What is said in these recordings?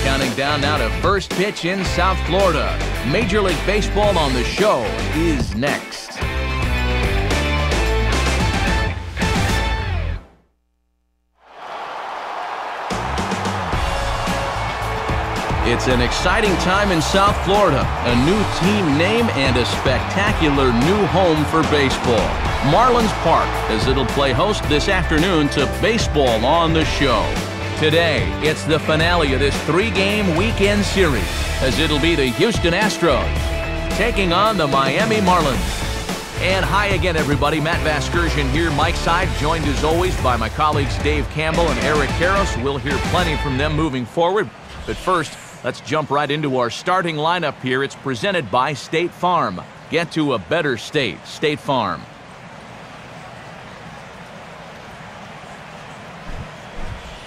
Counting down now to first pitch in South Florida. Major League Baseball on the show is next. It's an exciting time in South Florida. A new team name and a spectacular new home for baseball. Marlins Park, as it'll play host this afternoon to Baseball on the Show. Today, it's the finale of this 3-game weekend series, as it'll be the Houston Astros taking on the Miami Marlins. And hi again, everybody. Matt Vasgersian here, Mike Side, joined as always by my colleagues Dave Campbell and Eric Karros. We'll hear plenty from them moving forward. But first, let's jump right into our starting lineup here. It's presented by State Farm. Get to a better state. State Farm.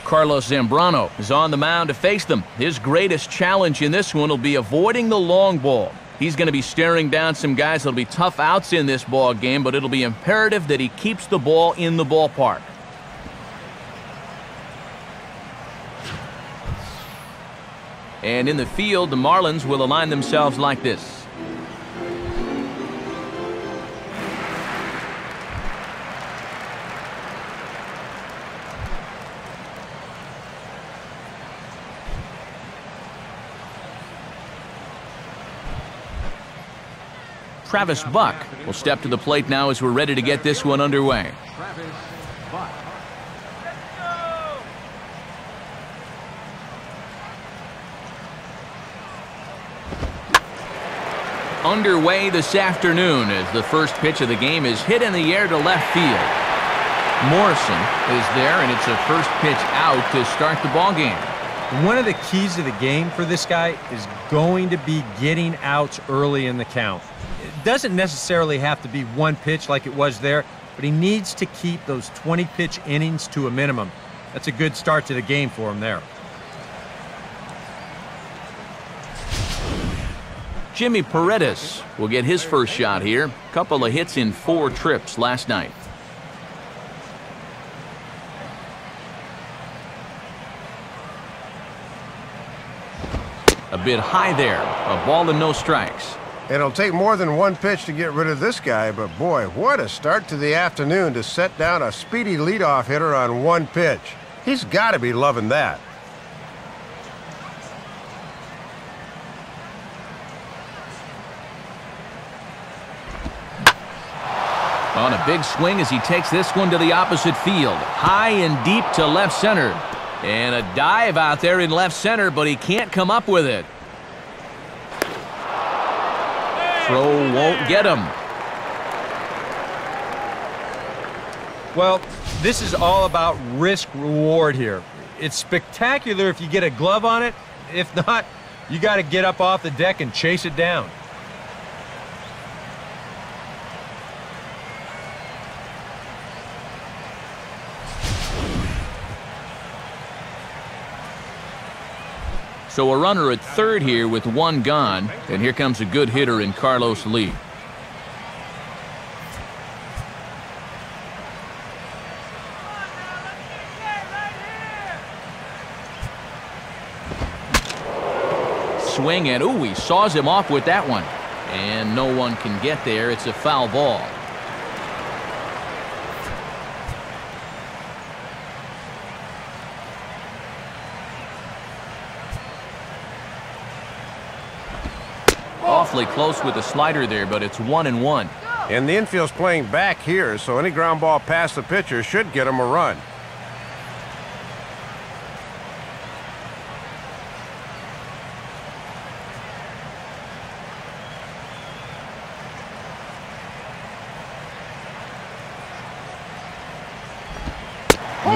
Carlos Zambrano is on the mound to face them. His greatest challenge in this one will be avoiding the long ball. He's going to be staring down some guys that'll be tough outs in this ball game, but it'll be imperative that he keeps the ball in the ballpark. And in the field, the Marlins will align themselves like this. Travis Buck will step to the plate now as we're ready to get this one underway. Underway this afternoon as the first pitch of the game is hit in the air to left field. Morrison is there, and it's a first pitch out to start the ball game. One of the keys to the game for this guy is going to be getting outs early in the count. It doesn't necessarily have to be one pitch like it was there, but he needs to keep those 20-pitch innings to a minimum. That's a good start to the game for him there. Jimmy Paredes will get his first shot here. Couple of hits in 4 trips last night. A bit high there. A ball and no strikes. It'll take more than one pitch to get rid of this guy, but boy, what a start to the afternoon to set down a speedy leadoff hitter on one pitch. He's got to be loving that. On a big swing as he takes this one to the opposite field. High and deep to left center. And a dive out there in left center, but he can't come up with it. Throw won't get him. Well, this is all about risk-reward here. It's spectacular if you get a glove on it. If not, you got to get up off the deck and chase it down. So a runner at third here with one gone, and here comes a good hitter in Carlos Lee. Swing, and ooh, he saws him off with that one. And no one can get there. It's a foul ball. Awfully close with the slider there, but it's 1-1. And the infield's playing back here, so any ground ball past the pitcher should get him a run.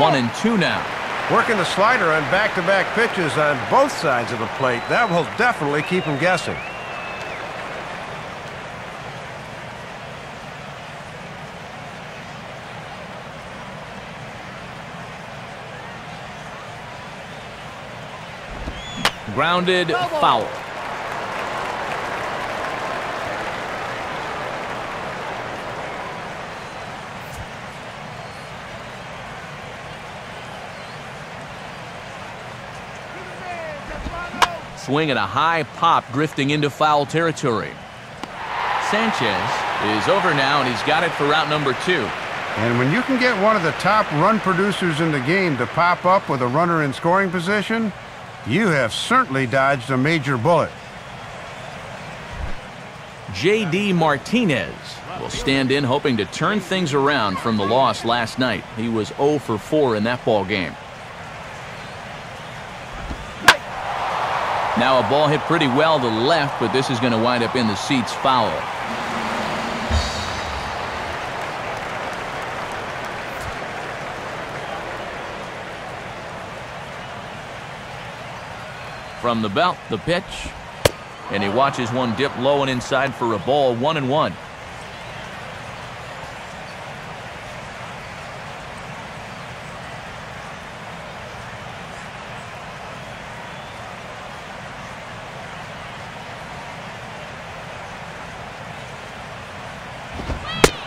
One and two now. Working the slider on back-to-back pitches on both sides of the plate. That will definitely keep him guessing. Grounded, foul. swing and a high pop drifting into foul territory. Sanchez is over now, and he's got it for out number 2. And when you can get one of the top run producers in the game to pop up with a runner in scoring position, you have certainly dodged a major bullet. J.D. Martinez will stand in, hoping to turn things around from the loss last night. He was 0 for 4 in that ball game. Now a ball hit pretty well to the left, but this is going to wind up in the seats foul. From the belt, the pitch, and he watches one dip low and inside for a ball, 1-1.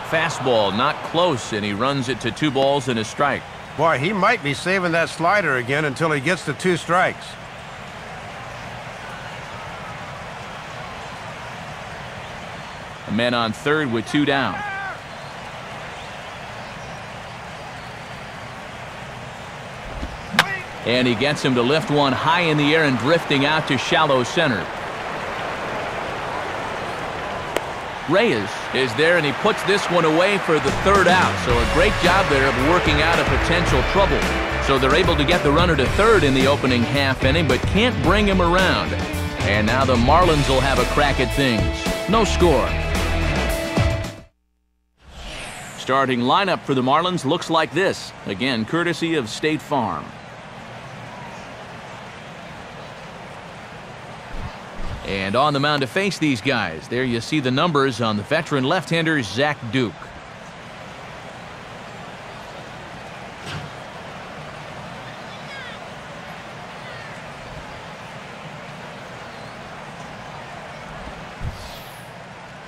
Fastball not close, and he runs it to 2 balls and a strike. Boy, he might be saving that slider again until he gets to 2 strikes. A man on third with 2 down. And he gets him to lift one high in the air and drifting out to shallow center. Reyes is there, and he puts this one away for the 3rd out. So a great job there of working out a potential trouble. So they're able to get the runner to 3rd in the opening half inning, but can't bring him around. And now the Marlins will have a crack at things. No score. Starting lineup for the Marlins looks like this. Again, courtesy of State Farm. And on the mound to face these guys, there you see the numbers on the veteran left-hander Zach Duke.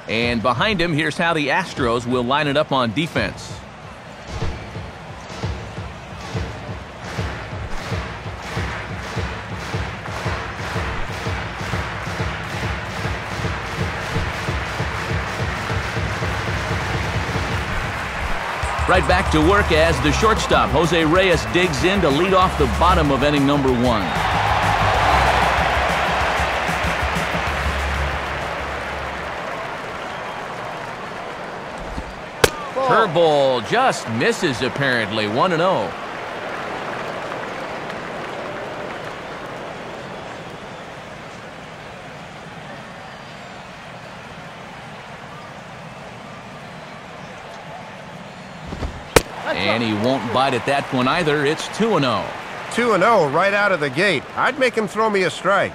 And behind him, here's how the Astros will line it up on defense. Right back to work as the shortstop, Jose Reyes, digs in to lead off the bottom of inning number 1. Curveball just misses apparently, 1-0. And he won't bite at that one either. It's 2-0. 2-0 right out of the gate. I'd make him throw me a strike.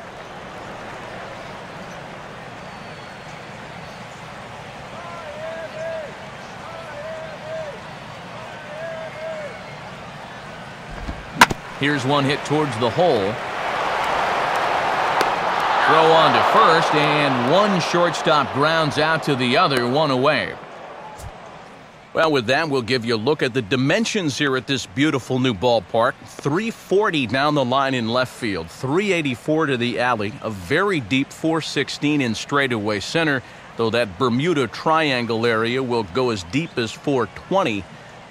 Here's one hit towards the hole. Throw on to first, and one shortstop grounds out to the other, 1 away. Well, with that, we'll give you a look at the dimensions here at this beautiful new ballpark. 340 down the line in left field, 384 to the alley, a very deep 416 in straightaway center, though that Bermuda Triangle area will go as deep as 420.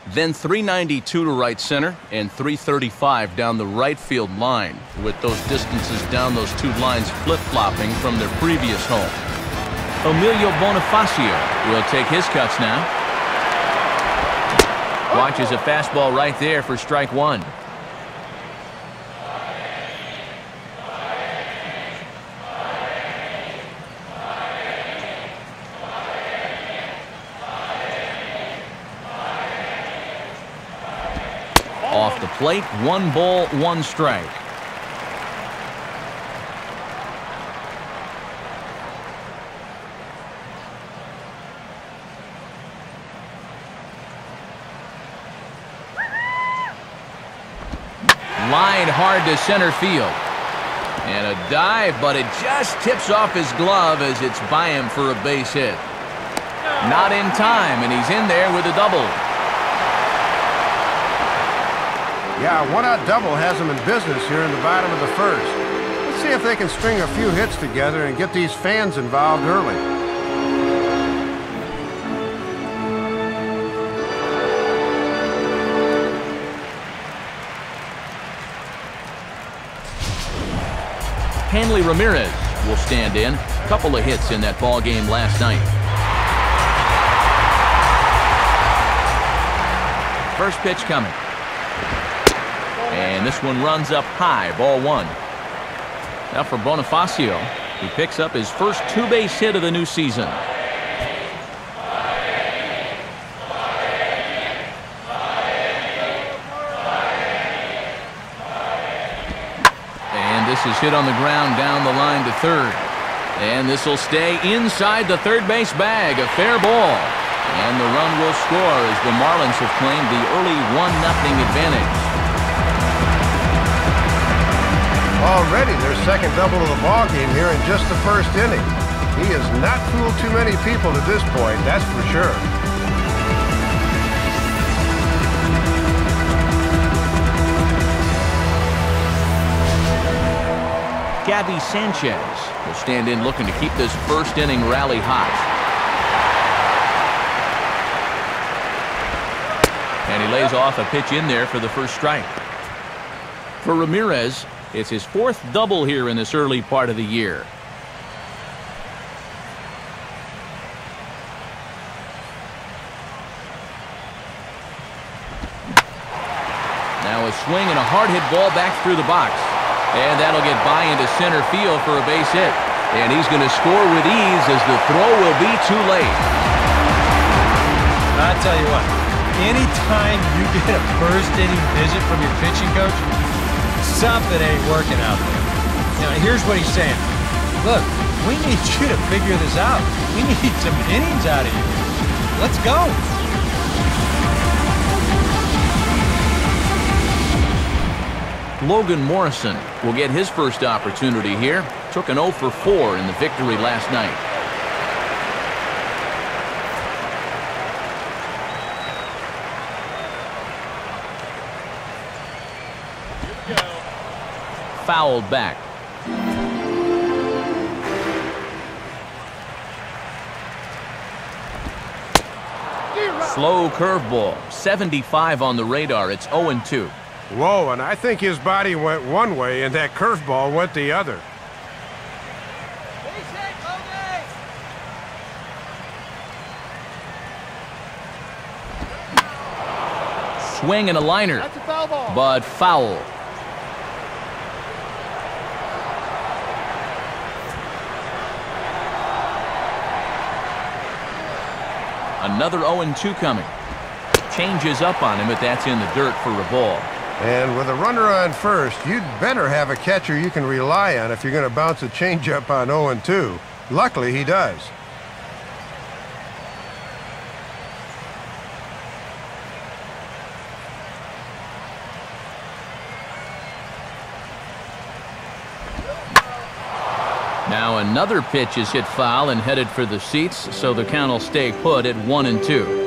Then 392 to right center and 335 down the right field line, with those distances down those 2 lines flip-flopping from their previous home. Emilio Bonifacio will take his cuts now. Watches a fastball right there for strike 1. Off the plate, 1 ball, 1 strike. Line hard to center field. And a dive, but it just tips off his glove as it's by him for a base hit. Not in time, and he's in there with a double. Yeah, a 1-out double has him in business here in the bottom of the 1st. Let's see if they can string a few hits together and get these fans involved early. Hanley Ramirez will stand in. A couple of hits in that ball game last night. First pitch coming. And this one runs up high, ball one. Now for Bonifacio, he picks up his first two-base hit of the new season. And this is hit on the ground down the line to third. And this will stay inside the third base bag, a fair ball. And the run will score as the Marlins have claimed the early 1-0 advantage. Already their second double of the ball game here in just the first inning. He has not fooled too many people to this point, that's for sure. Gabby Sanchez will stand in looking to keep this first inning rally hot. And he lays off a pitch in there for the first strike. For Ramirez, it's his fourth double here in this early part of the year. Now a swing and a hard hit ball back through the box. And that'll get by into center field for a base hit. And he's going to score with ease as the throw will be too late. I tell you what, anytime you get a first inning visit from your pitching coach, something ain't working out there. Now, here's what he's saying. Look, we need you to figure this out. We need some innings out of you. Let's go. Logan Morrison will get his first opportunity here. Took an 0 for 4 in the victory last night. Fouled back. Slow curveball. 75 on the radar. It's 0-2. Whoa, and I think his body went one way and that curveball went the other. Swing and a liner. That's a foul ball. But foul. Another 0-2 coming. Changes up on him, but that's in the dirt for a ball. And with a runner on first, you'd better have a catcher you can rely on if you're going to bounce a changeup on 0-2. Luckily, he does. Now another pitch is hit foul and headed for the seats, so the count will stay put at 1-2.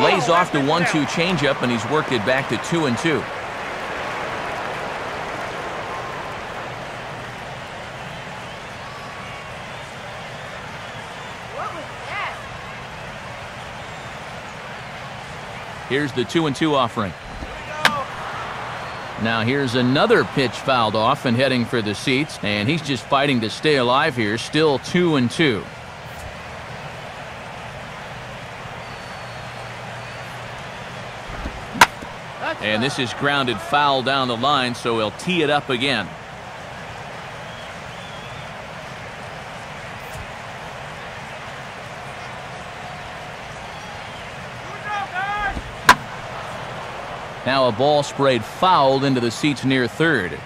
Lays off the 1-2 changeup, and he's worked it back to 2-2. Here's the 2-2 offering. Now here's another pitch fouled off and heading for the seats, and he's just fighting to stay alive here. Still 2-2. And this is grounded foul down the line, so he'll tee it up again. Now a ball sprayed fouled into the seats near third.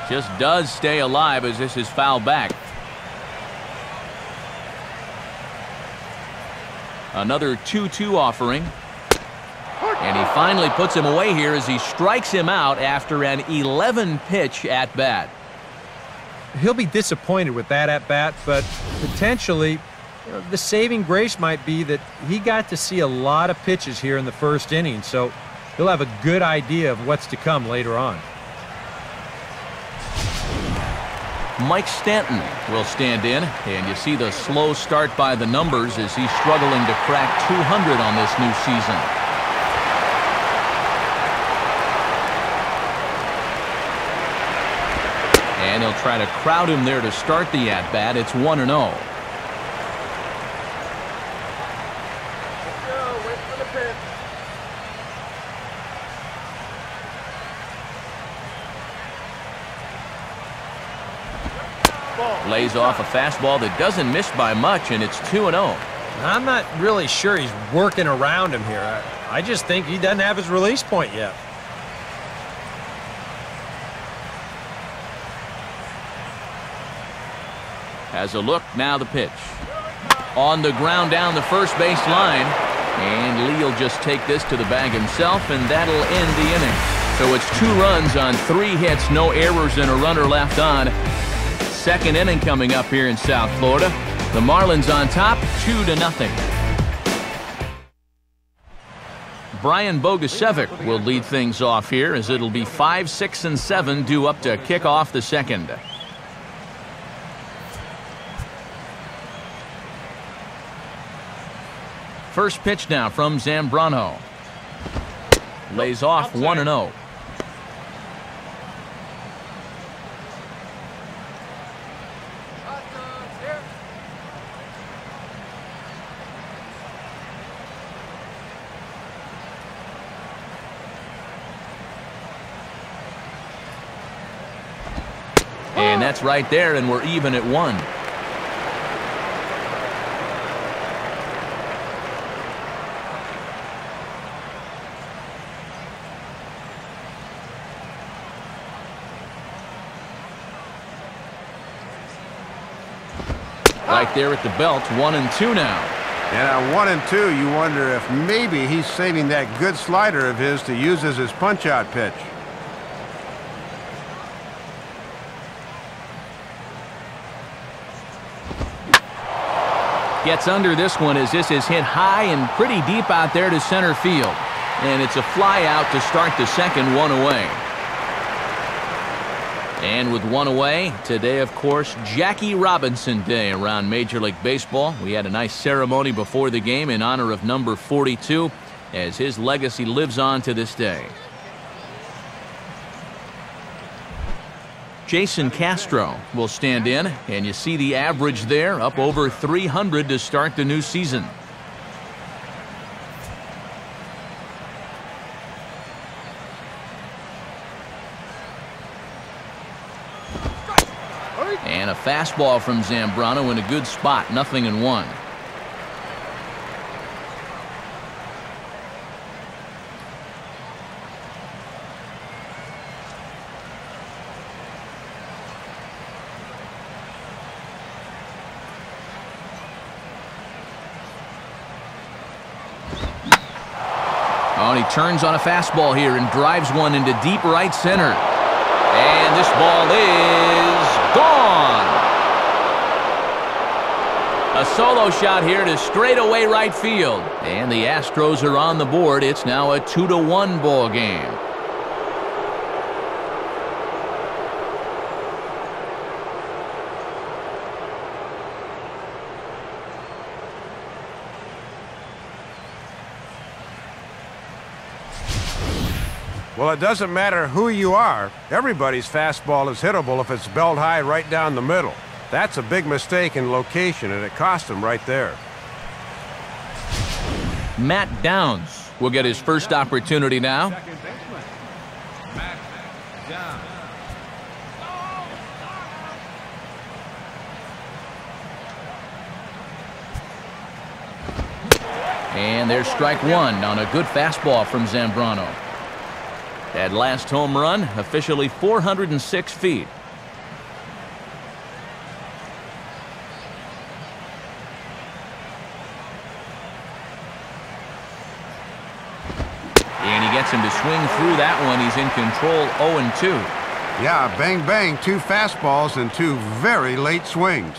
Just does stay alive as this is fouled back. Another 2-2 offering. And he finally puts him away here as he strikes him out after an 11-pitch at-bat. He'll be disappointed with that at-bat, but potentially the saving grace might be that he got to see a lot of pitches here in the first inning, so he'll have a good idea of what's to come later on. Mike Stanton will stand in, and you see the slow start by the numbers as he's struggling to crack 200 on this new season. And he'll try to crowd him there to start the at-bat. It's 1-0. Lays off a fastball that doesn't miss by much, and it's 2-0. I'm not really sure he's working around him here. I just think he doesn't have his release point yet. Has a look, now the pitch. On the ground down the first base line, and Lee will just take this to the bag himself, and that'll end the inning. So it's 2 runs on 3 hits, no errors, and a runner left on. Second inning coming up here in South Florida. The Marlins on top, 2-0. Brian Bogusevic will lead things off here as it'll be 5, 6, and 7 due up to kick off the second. First pitch now from Zambrano. Lays off 1-0. And that's right there, and we're even at 1. Right there at the belt, 1-2 now. And at 1-2, you wonder if maybe he's saving that good slider of his to use as his punch-out pitch. Gets under this one as this is hit high and pretty deep out there to center field. And it's a fly out to start the second, 1 away. And with 1 away, today, of course, Jackie Robinson Day around Major League Baseball. We had a nice ceremony before the game in honor of number 42 as his legacy lives on to this day. Jason Castro will stand in, and you see the average there, up over 300 to start the new season. And a fastball from Zambrano in a good spot, 0-1. Oh, and he turns on a fastball here and drives one into deep right center. And this ball is gone. A solo shot here to straightaway right field. And the Astros are on the board. It's now a 2-1 ball game. Well, it doesn't matter who you are. Everybody's fastball is hittable if it's belt high right down the middle. That's a big mistake in location, and it cost him right there. Matt Downs will get his first opportunity now. And there's strike one on a good fastball from Zambrano. That last home run, officially 406 feet. And he swing through that one. He's in control 0-2. Yeah, bang, bang, 2 fastballs and 2 very late swings.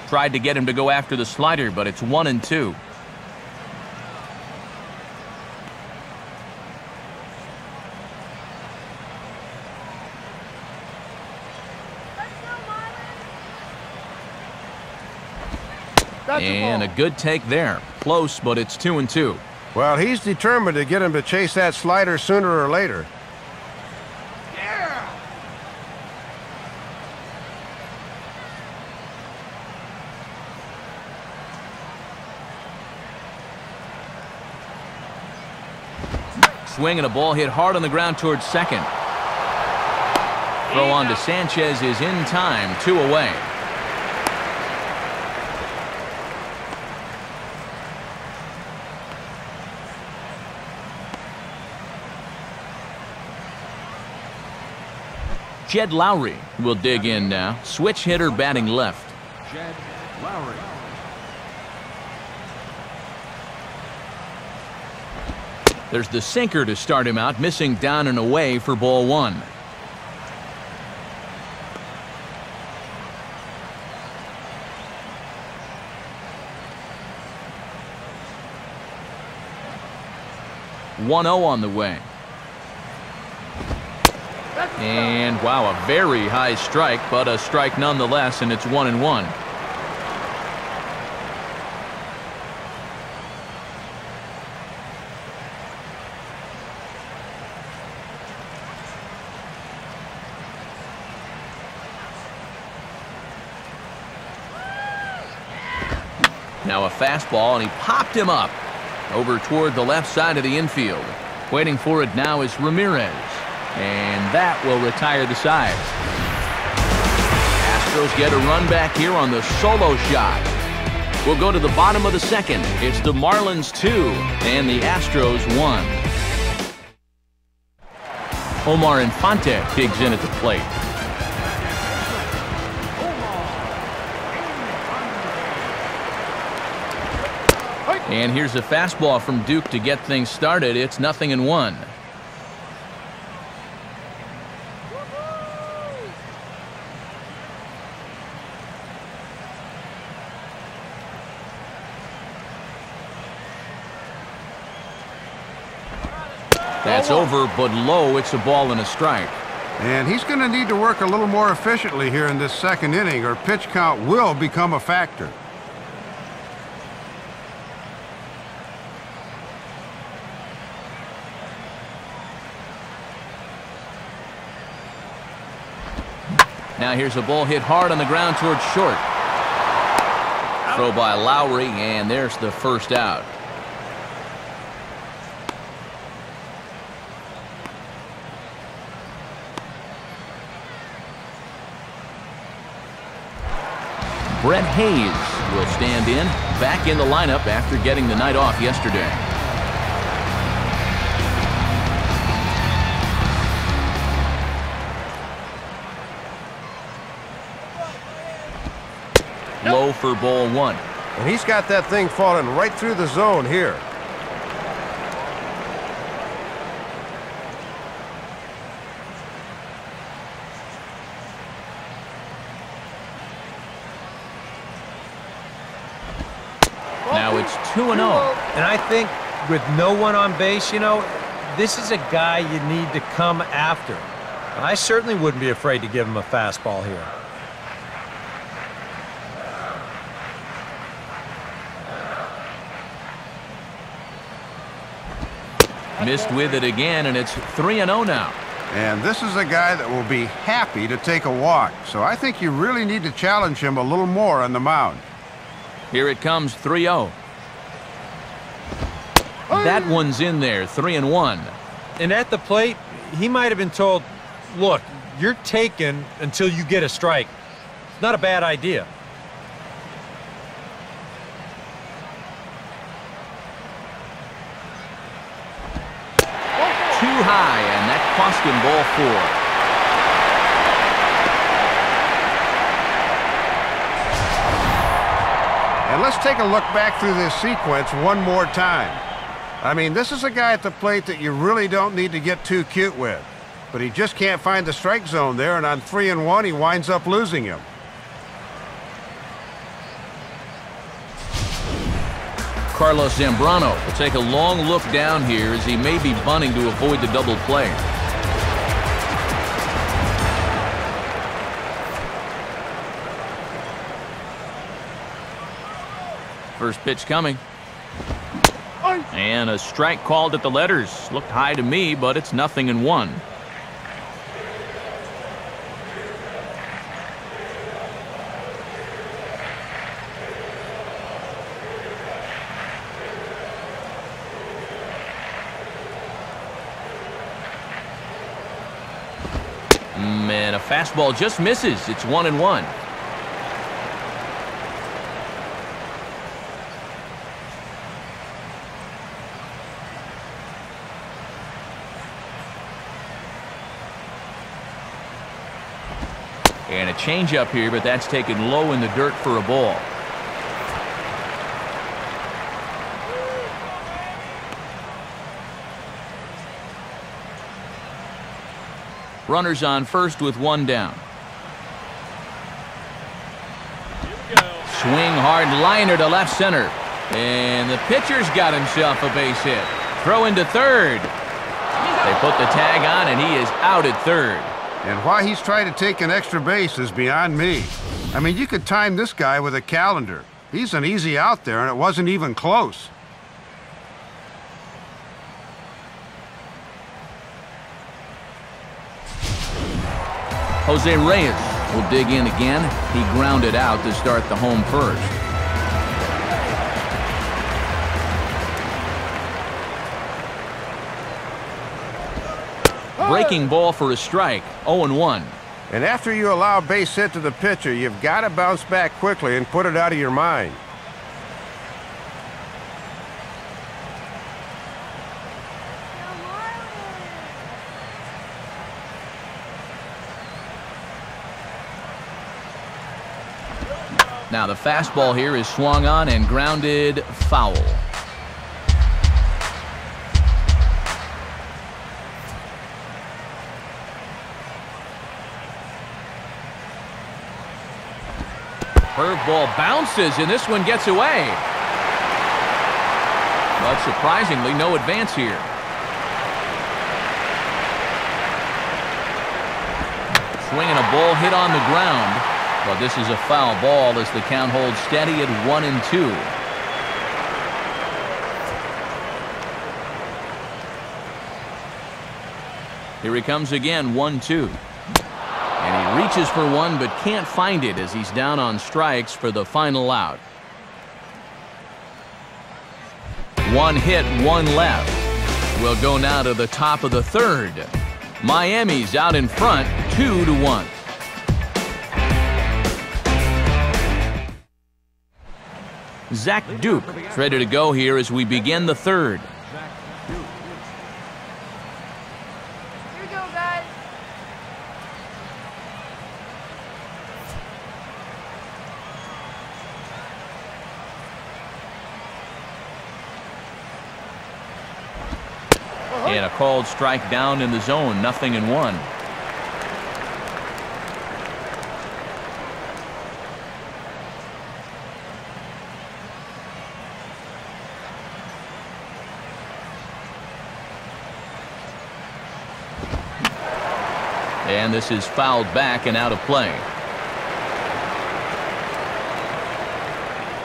Tried to get him to go after the slider, but it's 1-2. And a good take there. Close, but it's 2-2. Well, he's determined to get him to chase that slider sooner or later. Swing and a ball hit hard on the ground towards second. Throw on to Sanchez is in time, 2 away. Jed Lowry will dig in now. Switch hitter batting left. Jed Lowry. There's the sinker to start him out, missing down and away for ball 1. (1-0) on the way. And wow, a very high strike, but a strike nonetheless, and it's 1-1. Now a fastball, and he popped him up over toward the left side of the infield. Waiting for it now is Ramirez. And that will retire the side. Astros get a run back here on the solo shot. We'll go to the bottom of the second. It's the Marlins 2 and the Astros 1. Omar Infante digs in at the plate. And here's a fastball from Duke to get things started. It's 0-1. That's over, but low. It's a ball and a strike. And he's going to need to work a little more efficiently here in this second inning, or pitch count will become a factor. Now here's a ball hit hard on the ground towards short. Throw by Lowry, and there's the first out. Brett Hayes will stand in, back in the lineup after getting the night off yesterday. Low for ball 1. And he's got that thing falling right through the zone here. Now it's 2-0. And I think with no one on base, you know, this is a guy you need to come after. And I certainly wouldn't be afraid to give him a fastball here. Missed with it again, and it's 3-0 now. And this is a guy that will be happy to take a walk. So I think you really need to challenge him a little more on the mound. Here it comes, 3-0. That one's in there, 3-1. And at the plate, he might have been told, look, you're taken until you get a strike. It's not a bad idea. Too high, and that cost him ball 4. And let's take a look back through this sequence one more time. I mean, this is a guy at the plate that you really don't need to get too cute with. But he just can't find the strike zone there, and on 3-1, he winds up losing him. Carlos Zambrano will take a long look down here as he may be bunting to avoid the double play. First pitch coming. And a strike called at the letters. Looked high to me, but it's 0-1. And a fastball just misses. It's 1-1. And a changeup here, but that's taken low in the dirt for a ball. Runners on first with one down. Swing hard liner to left center. And the pitcher's got himself a base hit. Throw into third. They put the tag on and he is out at third. And why he's trying to take an extra base is beyond me. I mean, you could time this guy with a calendar. He's an easy out there, and it wasn't even close. Jose Reyes will dig in again. He grounded out to start the home first. Breaking ball for a strike, 0-1. And after you allow a base hit to the pitcher, you've got to bounce back quickly and put it out of your mind. Now the fastball here is swung on and grounded foul. Curveball bounces, and this one gets away. But surprisingly, no advance here. Swinging a ball hit on the ground. But this is a foul ball as the count holds steady at 1-2. Here he comes again, 1-2. And he reaches for one but can't find it as he's down on strikes for the final out. One hit, one left. We'll go now to the top of the third. Miami's out in front, 2-1. Zach Duke is ready to go here as we begin the third. Here we go, guys. And a called strike down in the zone, 0-1. And this is fouled back and out of play.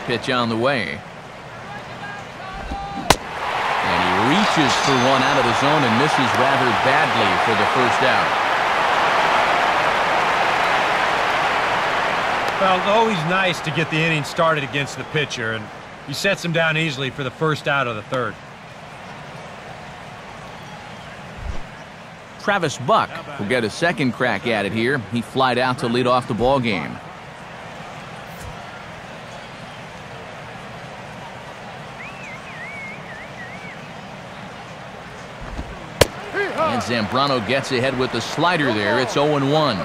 Pitch on the way. And he reaches for one out of the zone and misses rather badly for the first out. Well, it's always nice to get the inning started against the pitcher, and he sets him down easily for the first out of the third. Travis Buck will get a second crack at it here. He flied out to lead off the ball game. And Zambrano gets ahead with the slider there. It's 0-1.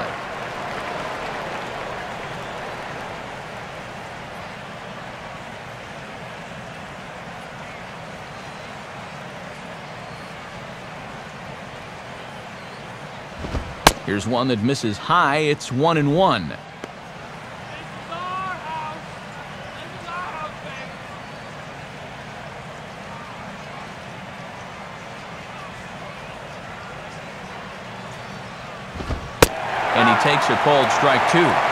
Here's one that misses high. It's 1-1. And he takes a called strike 2.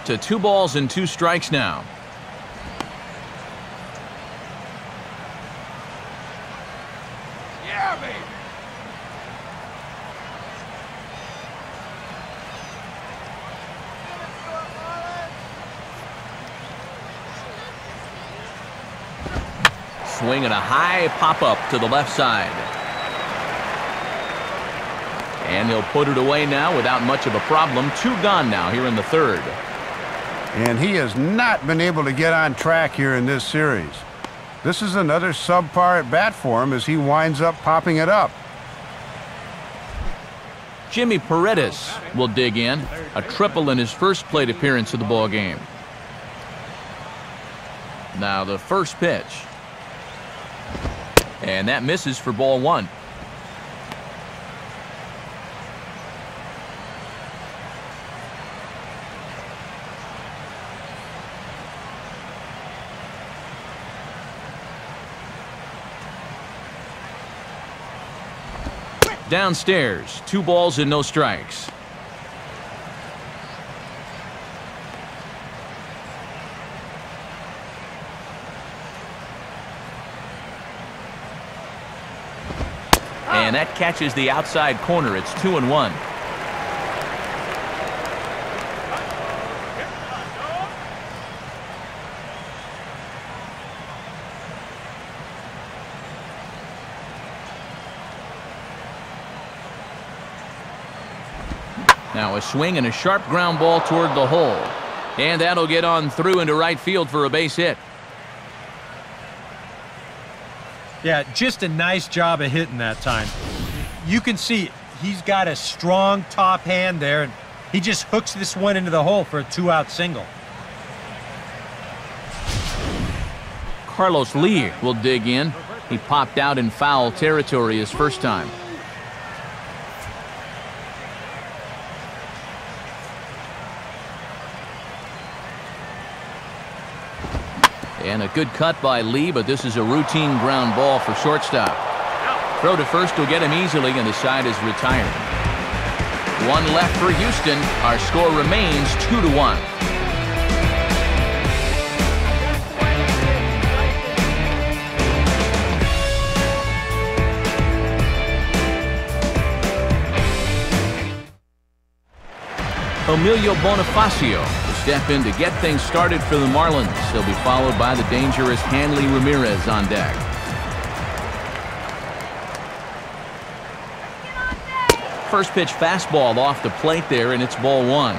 To 2 balls and 2 strikes now. Yeah, baby. Swing and a high pop-up to the left side. And he'll put it away now without much of a problem. 2 gone now here in the 3rd. And he has not been able to get on track here in this series. This is another subpar at bat for him as he winds up popping it up. Jimmy Paredes will dig in. A triple in his first plate appearance of the ball game. Now the first pitch. And that misses for ball 1. Downstairs, 2 balls and no strikes. And that catches the outside corner. It's 2-1. Now a swing and a sharp ground ball toward the hole. And that'll get on through into right field for a base hit. Yeah, just a nice job of hitting that time. You can see he's got a strong top hand there, and he just hooks this one into the hole for a 2-out single. Carlos Lee will dig in. He popped out in foul territory his first time. And a good cut by Lee, but this is a routine ground ball for shortstop. Throw to first will get him easily, and the side is retired. 1 left for Houston. Our score remains 2-1. Emilio Bonifacio will step in to get things started for the Marlins. He'll be followed by the dangerous Hanley Ramirez on deck. First pitch fastball off the plate there, and it's ball 1.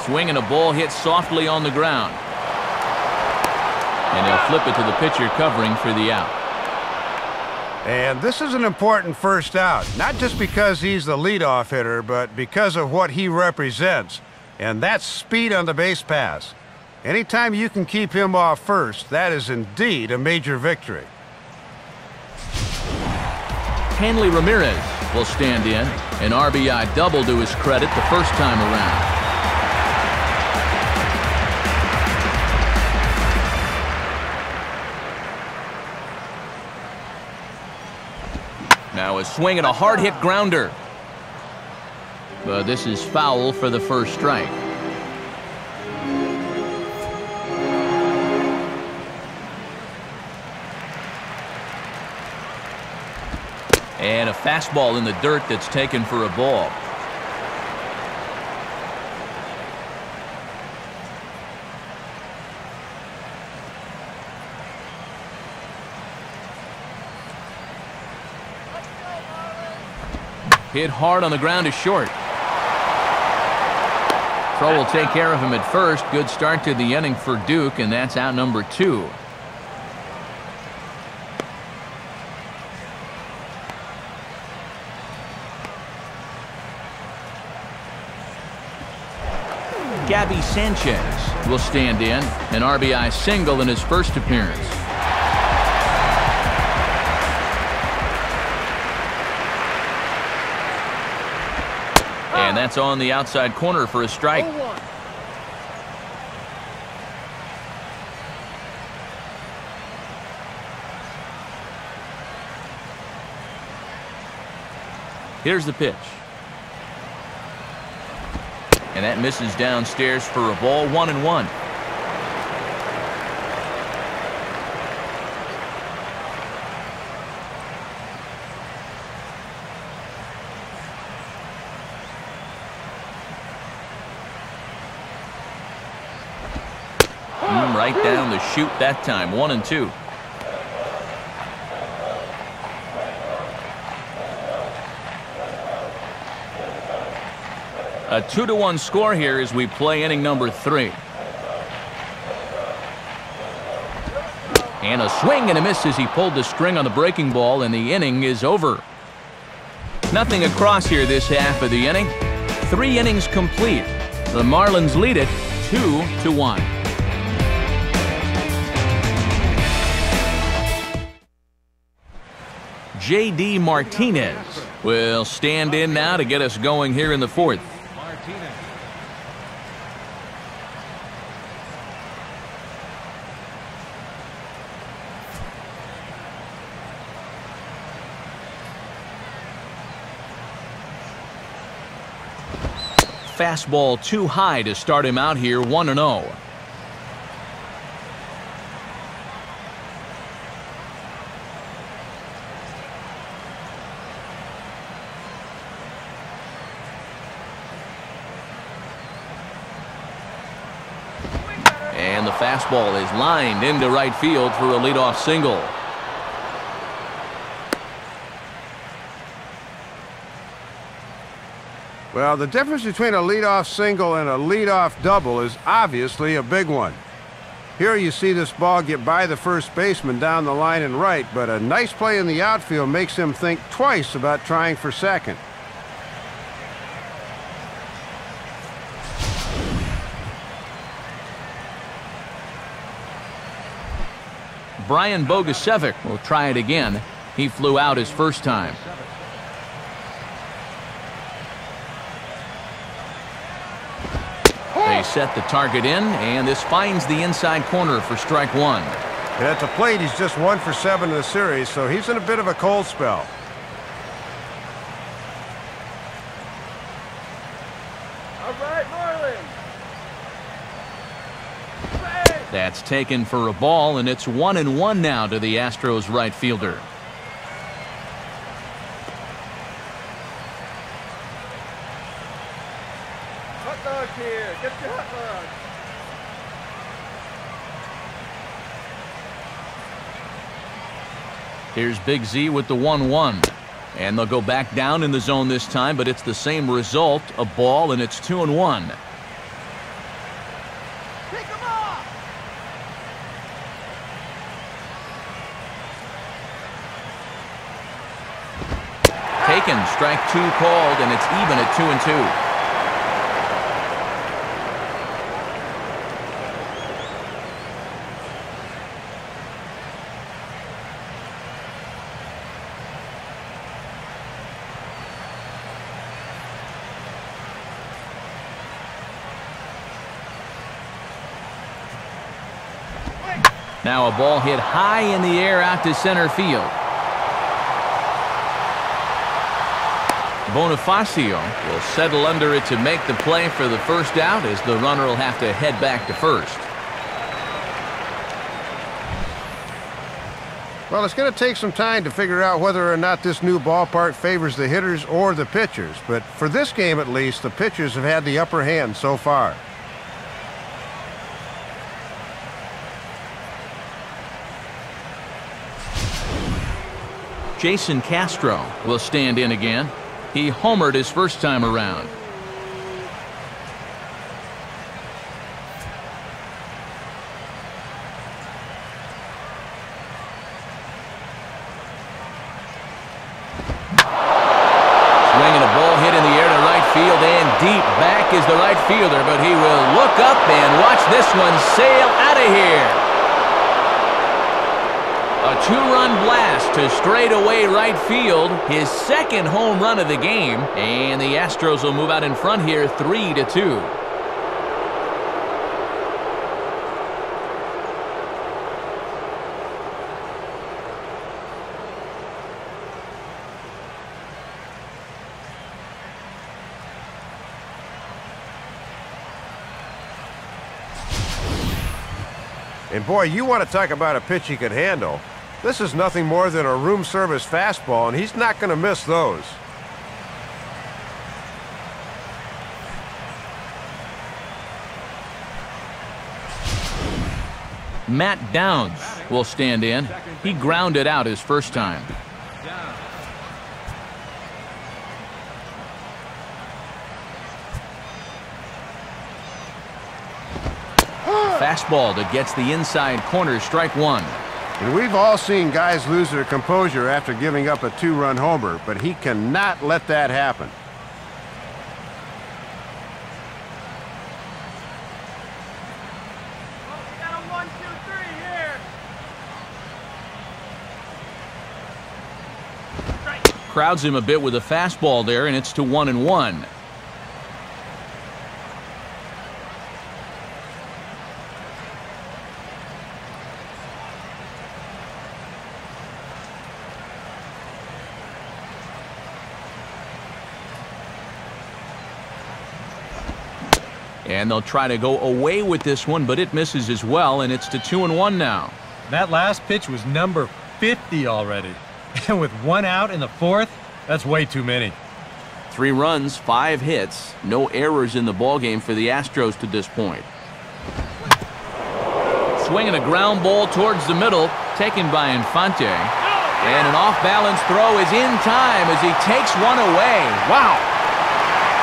Swing and a ball hit softly on the ground. And he'll flip it to the pitcher covering for the out. And this is an important first out, not just because he's the leadoff hitter, but because of what he represents, and that's speed on the base pass. Anytime you can keep him off first, that is indeed a major victory. Hanley Ramirez will stand in. An RBI double to his credit the first time around. Now a swing and a hard-hit grounder. But this is foul for the first strike. And a fastball in the dirt that's taken for a ball. Hit hard on the ground is short. Throw will take care of him at first. Good start to the inning for Duke, and that's out number 2. Gabby Sanchez will stand in, an RBI single in his first appearance. And that's on the outside corner for a strike. Here's the pitch. And that misses downstairs for a ball, 1-1. Right down the chute that time, 1-2. A 2-1 score here as we play inning number 3. And a swing and a miss as he pulled the string on the breaking ball, and the inning is over. Nothing across here this half of the inning. 3 innings complete. The Marlins lead it 2-1. J.D. Martinez will stand in now to get us going here in the 4th. Fastball too high to start him out here, 1-0. And the fastball is lined into right field for a leadoff single. Well, the difference between a leadoff single and a leadoff double is obviously a big one. Here you see this ball get by the first baseman down the line and right, but a nice play in the outfield makes him think twice about trying for second. Brian Bogusevic will try it again. He flew out his first time. They set the target in, and this finds the inside corner for strike 1. And at the plate, he's just 1 for 7 in the series, so he's in a bit of a cold spell. All right, Marlins. That's taken for a ball, and it's 1-1 now to the Astros right fielder. Hot dog here. Get your hot dog. Here's Big Z with the 1-1. And they'll go back down in the zone this time, but it's the same result, a ball, and it's 2-1. Pick him off. Taken, strike 2 called, and it's even at 2-2. Now a ball hit high in the air out to center field. Bonifacio will settle under it to make the play for the first out, as the runner will have to head back to first. Well, it's going to take some time to figure out whether or not this new ballpark favors the hitters or the pitchers, but for this game at least, the pitchers have had the upper hand so far. Jason Castro will stand in again. He homered his first time around. Swinging a ball hit in the air to right field and deep. Back is the right fielder, but he will look up and watch this one sail out of here. A two-run blast to straightaway right field, his second home run of the game, and the Astros will move out in front here 3-2. And boy, you want to talk about a pitch he could handle. This is nothing more than a room service fastball, and he's not going to miss those. Matt Downs will stand in. He grounded out his first time. Fastball that gets the inside corner, strike one. And we've all seen guys lose their composure after giving up a two-run homer, but he cannot let that happen. We got a 1, 2, 3 here. Crowds him a bit with a fastball there, and it's to 1-1. And they'll try to go away with this one, but it misses as well, and it's to 2-1 now. That last pitch was number 50 already. And with one out in the fourth, that's way too many. 3 runs, 5 hits, no errors in the ballgame for the Astros to this point. Swinging a ground ball towards the middle, taken by Infante. And an off-balance throw is in time as he takes one away. Wow!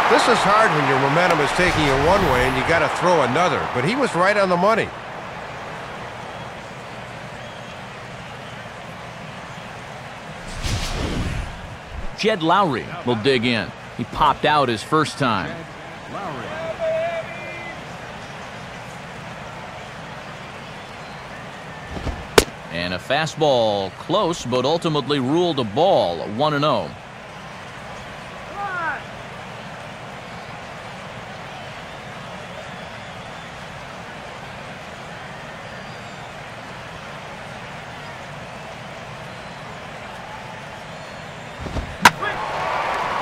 This is hard when your momentum is taking you one way and you got to throw another, but he was right on the money. Jed Lowry will dig in. He popped out his first time. And a fastball close, but ultimately ruled a ball, 1-0.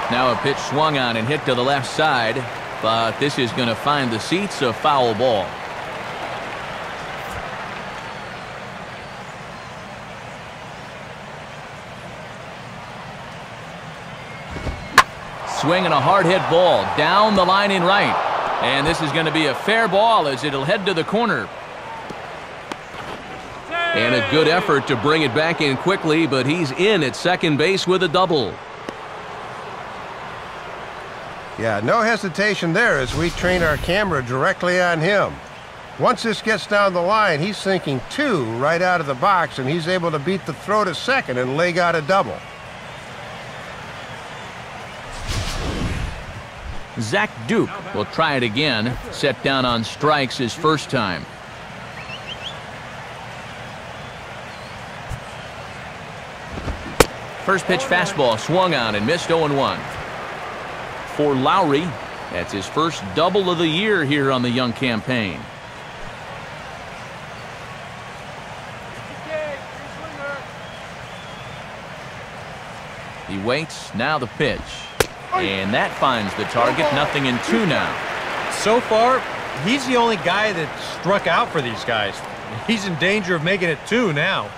Now a pitch swung on and hit to the left side, but this is going to find the seats, a foul ball. Swinging a hard hit ball down the line in right. And this is going to be a fair ball as it'll head to the corner. And a good effort to bring it back in quickly, but he's in at second base with a double. Yeah, no hesitation there as we train our camera directly on him. Once this gets down the line, he's thinking 2 right out of the box, and he's able to beat the throw to second and leg out a double. Zach Duke will try it again, set down on strikes his first time. First pitch fastball swung on and missed 0-1. For Lowry, that's his first double of the year here on the young campaign. He waits, now the pitch. And that finds the target, 0-2 now. So far, he's the only guy that struck out for these guys. He's in danger of making it 2 now.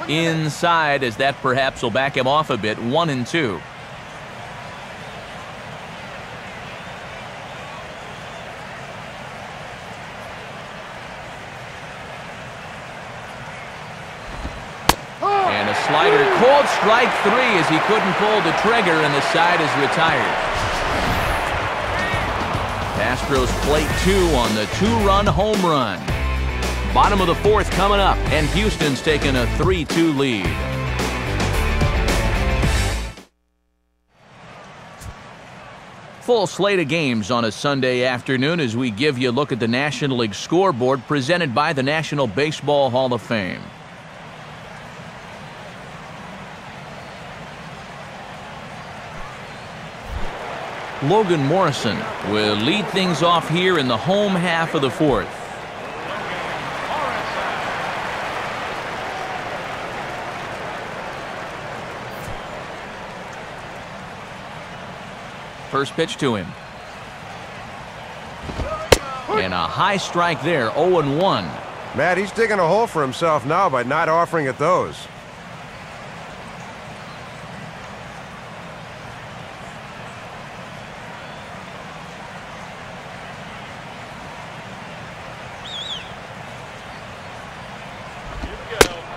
Inside, as that perhaps will back him off a bit, 1-2. strike three as he couldn't pull the trigger, and the side is retired. Astros plate two on the two-run home run. Bottom of the fourth coming up, and Houston's taking a 3-2 lead. Full slate of games on a Sunday afternoon as we give you a look at the National League scoreboard presented by the National Baseball Hall of Fame. Logan Morrison will lead things off here in the home half of the fourth. First pitch to him. And a high strike there, 0-1. Matt, he's digging a hole for himself now by not offering at those.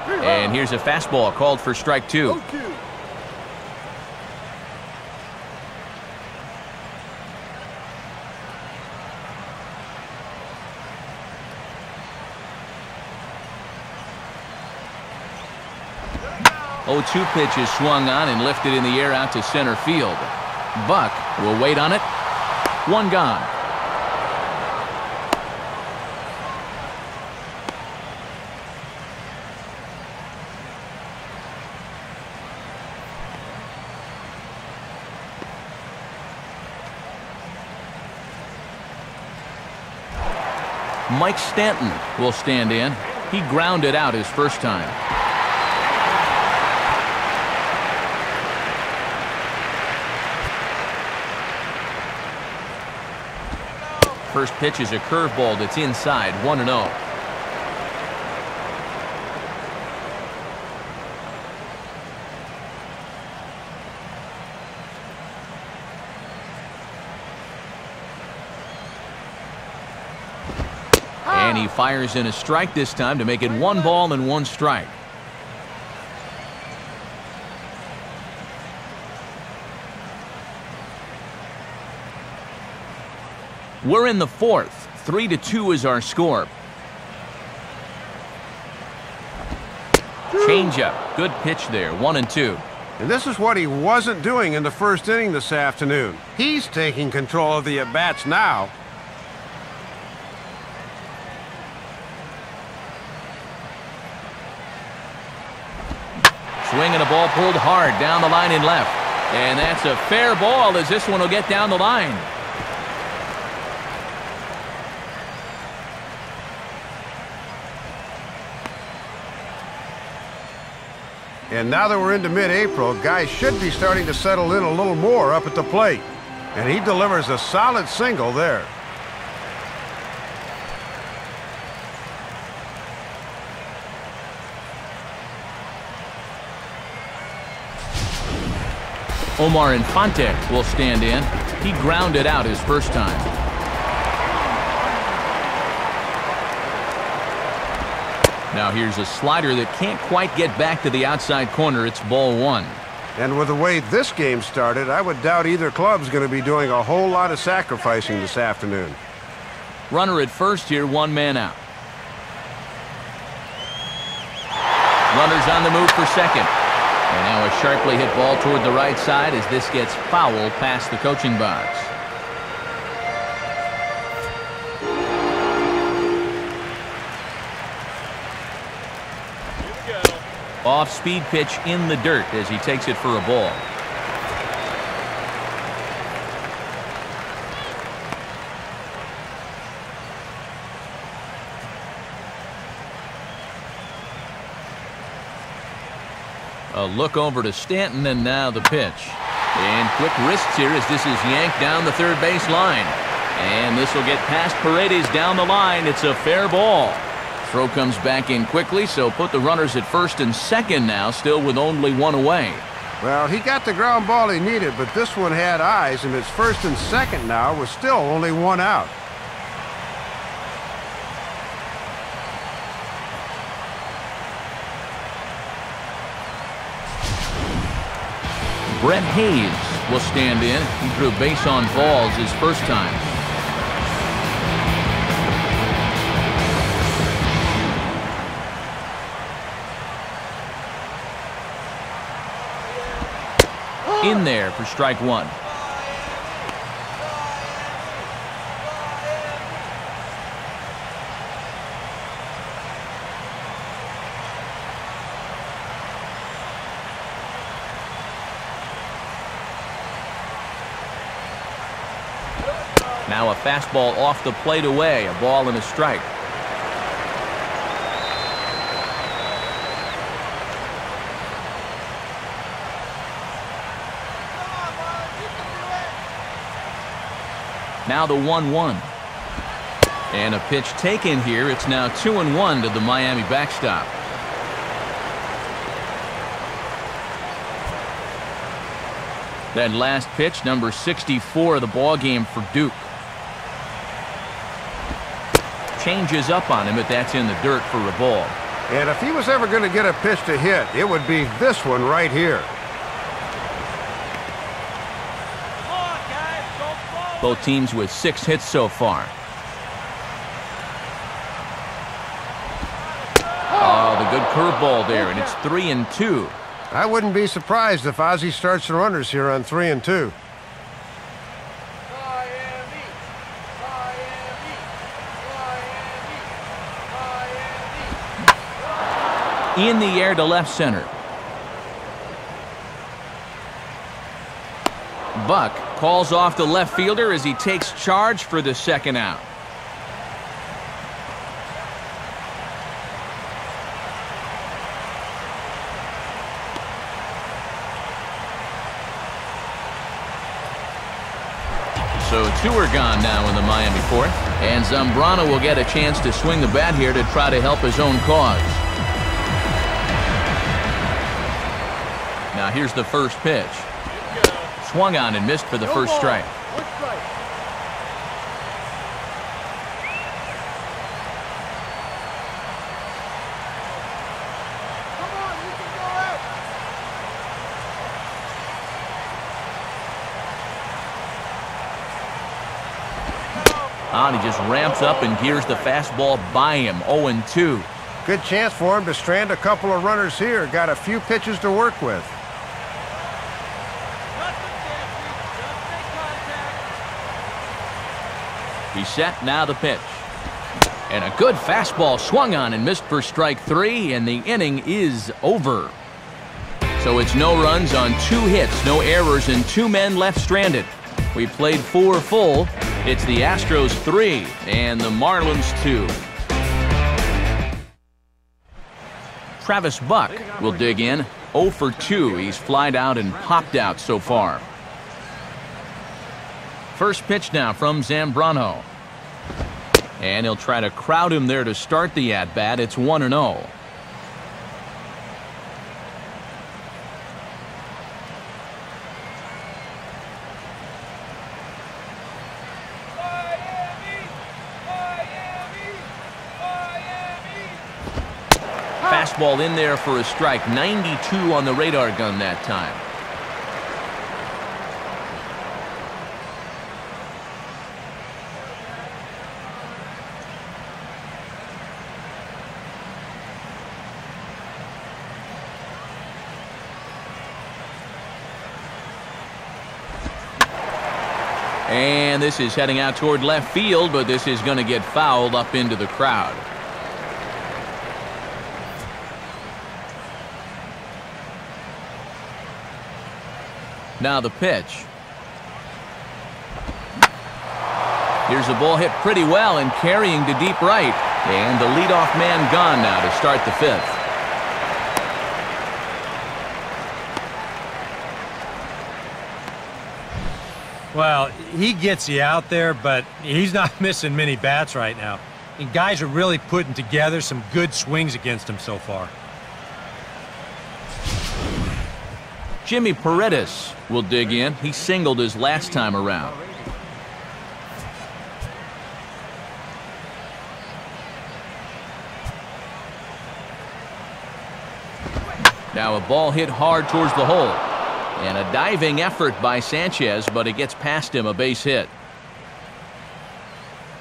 And here's a fastball called for strike two. Oh, 2 pitches swung on and lifted in the air out to center field. Buck will wait on it. One gone. Mike Stanton will stand in. He grounded out his first time. First pitch is a curveball that's inside, 1-0. And he fires in a strike this time to make it 1 ball and 1 strike. We're in the fourth. 3-2 is our score. Changeup. Good pitch there. 1-2. And this is what he wasn't doing in the first inning this afternoon. He's taking control of the at-bats now. Swing and a ball pulled hard down the line in left. And that's a fair ball as this one will get down the line. And now that we're into mid-April, guys should be starting to settle in a little more up at the plate. And he delivers a solid single there. Omar Infante will stand in. He grounded out his first time. Now here's a slider that can't quite get back to the outside corner. It's ball 1. And with the way this game started, I would doubt either club's going to be doing a whole lot of sacrificing this afternoon. Runner at first here, 1 man out. Runners on the move for second. And now a sharply hit ball toward the right side as this gets foul past the coaching box. Off-speed pitch in the dirt as he takes it for a ball. A look over to Stanton, and now the pitch. And quick wrists here as this is yanked down the third base line. And this will get past Paredes down the line. It's a fair ball. Throw comes back in quickly, so put the runners at first and second now, still with only 1 away. Well, he got the ground ball he needed, but this one had eyes, and it's first and second now with still only 1 out. Brett Hayes will stand in. He drew base on balls his first time. In there for strike one. Now a fastball off the plate away, a ball and a strike. Now the 1-1. And a pitch taken here. It's now 2-1 to the Miami backstop. That last pitch, number 64 of the ball game for Duke. Changes up on him, but that's in the dirt for a ball. And if he was ever going to get a pitch to hit, it would be this one right here. Both teams with 6 hits so far. Oh, the good curveball there, and it's 3-2. I wouldn't be surprised if Ozzie starts the runners here on 3-2. In the air to left center. Buck calls off the left fielder as he takes charge for the second out. So 2 are gone now in the Miami fourth. And Zambrano will get a chance to swing the bat here to try to help his own cause. Now here's the first pitch. Swung on and missed for the first strike. On, he just ramps up and gears the fastball by him. 0-2. Good chance for him to strand a couple of runners here. Got a few pitches to work with. He's set, now the pitch. And a good fastball swung on and missed for strike 3, and the inning is over. So it's no runs on 2 hits, no errors, and 2 men left stranded. We played 4 full. It's the Astros 3 and the Marlins 2. Travis Buck will dig in. 0 for 2. He's flied out and popped out so far. First pitch now from Zambrano. And he'll try to crowd him there to start the at-bat. It's 1-0. Fastball in there for a strike. 92 on the radar gun that time. And this is heading out toward left field, but this is going to get fouled up into the crowd. Now the pitch. Here's a ball hit pretty well and carrying to deep right. And the leadoff man gone now to start the 5th. Well, he gets you out there, but he's not missing many bats right now. And guys are really putting together some good swings against him so far. Jimmy Paredes will dig in. He singled his last time around. Now a ball hit hard towards the hole. And a diving effort by Sanchez, but it gets past him, a base hit.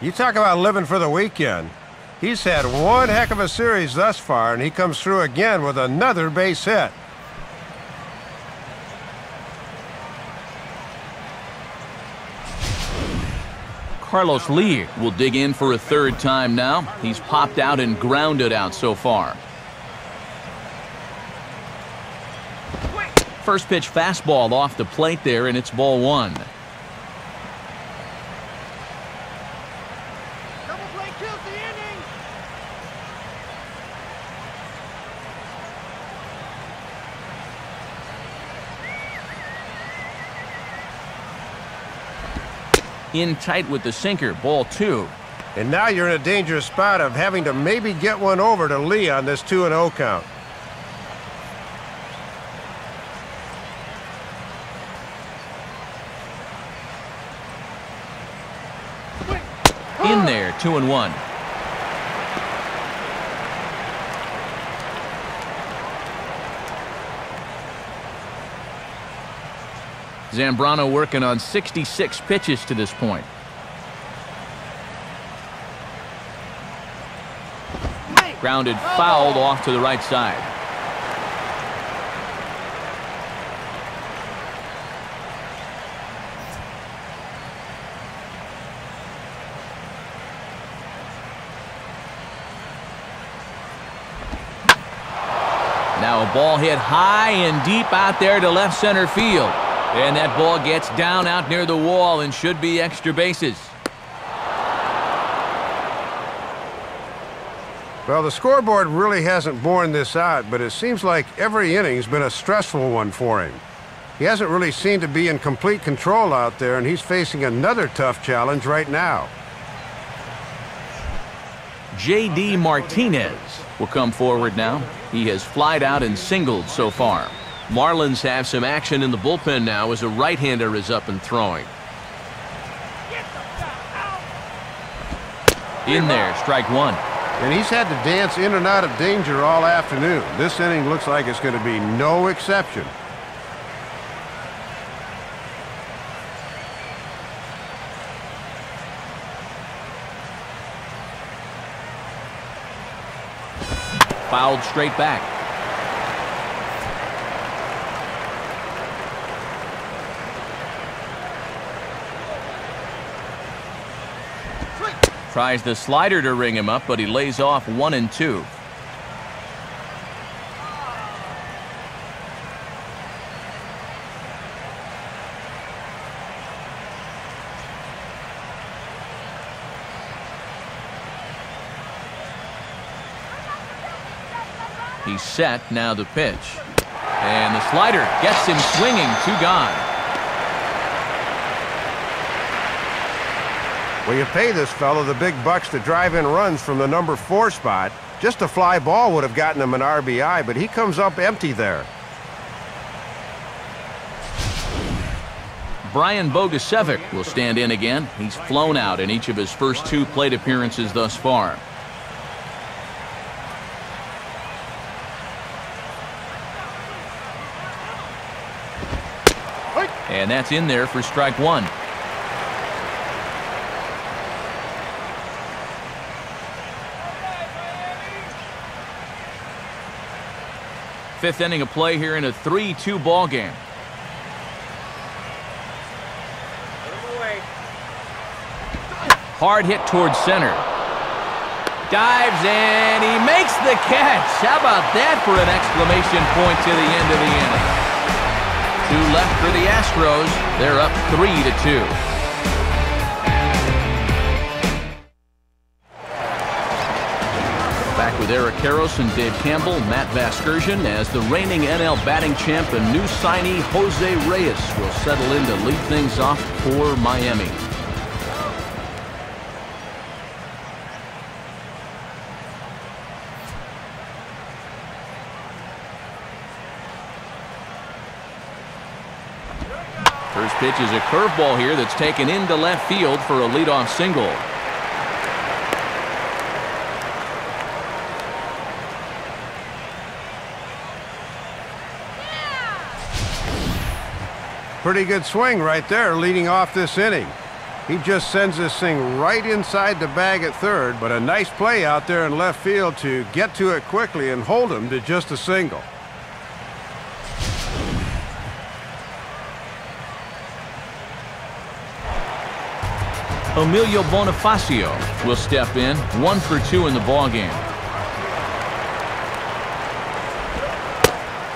You talk about living for the weekend. He's had one heck of a series thus far, and he comes through again with another base hit. Carlos Lee will dig in for a third time now. He's popped out and grounded out so far. First pitch fastball off the plate there, and it's ball one. Double play kills the inning. In tight with the sinker, ball two. And now you're in a dangerous spot of having to maybe get one over to Lee on this 2-0 count. In there, 2-1. Zambrano working on 66 pitches to this point. Grounded fouled off to the right side. Now a ball hit high and deep out there to left center field. And that ball gets down out near the wall and should be extra bases. Well, the scoreboard really hasn't borne this out, but it seems like every inning's been a stressful one for him. He hasn't really seemed to be in complete control out there, and he's facing another tough challenge right now. J.D. Martinez will come forward now. He has flied out and singled so far. Marlins have some action in the bullpen now as a right-hander is up and throwing. In there, strike one. And he's had to dance in and out of danger all afternoon. This inning looks like it's going to be no exception. Fouled straight back. Tries the slider to ring him up, but he lays off 1-2. He's set, now the pitch. And the slider gets him swinging, 2 gone. Well, you pay this fellow the big bucks to drive in runs from the number 4 spot. Just a fly ball would have gotten him an RBI, but he comes up empty there. Brian Bogusevic will stand in again. He's flown out in each of his first 2 plate appearances thus far. And that's in there for strike one. Fifth inning of play here in a 3-2 ball game. Hard hit towards center. Dives and he makes the catch. How about that for an exclamation point to the end of the inning? 2 left for the Astros. They're up 3-2. Back with Eric Karros and Dave Campbell, Matt Vasgersian as the reigning NL batting champ and new signee Jose Reyes will settle in to lead things off for Miami. First pitch is a curveball here that's taken into left field for a leadoff single. Pretty good swing right there leading off this inning. He just sends this thing right inside the bag at third, but a nice play out there in left field to get to it quickly and hold him to just a single. Emilio Bonifacio will step in, 1 for 2 in the ballgame.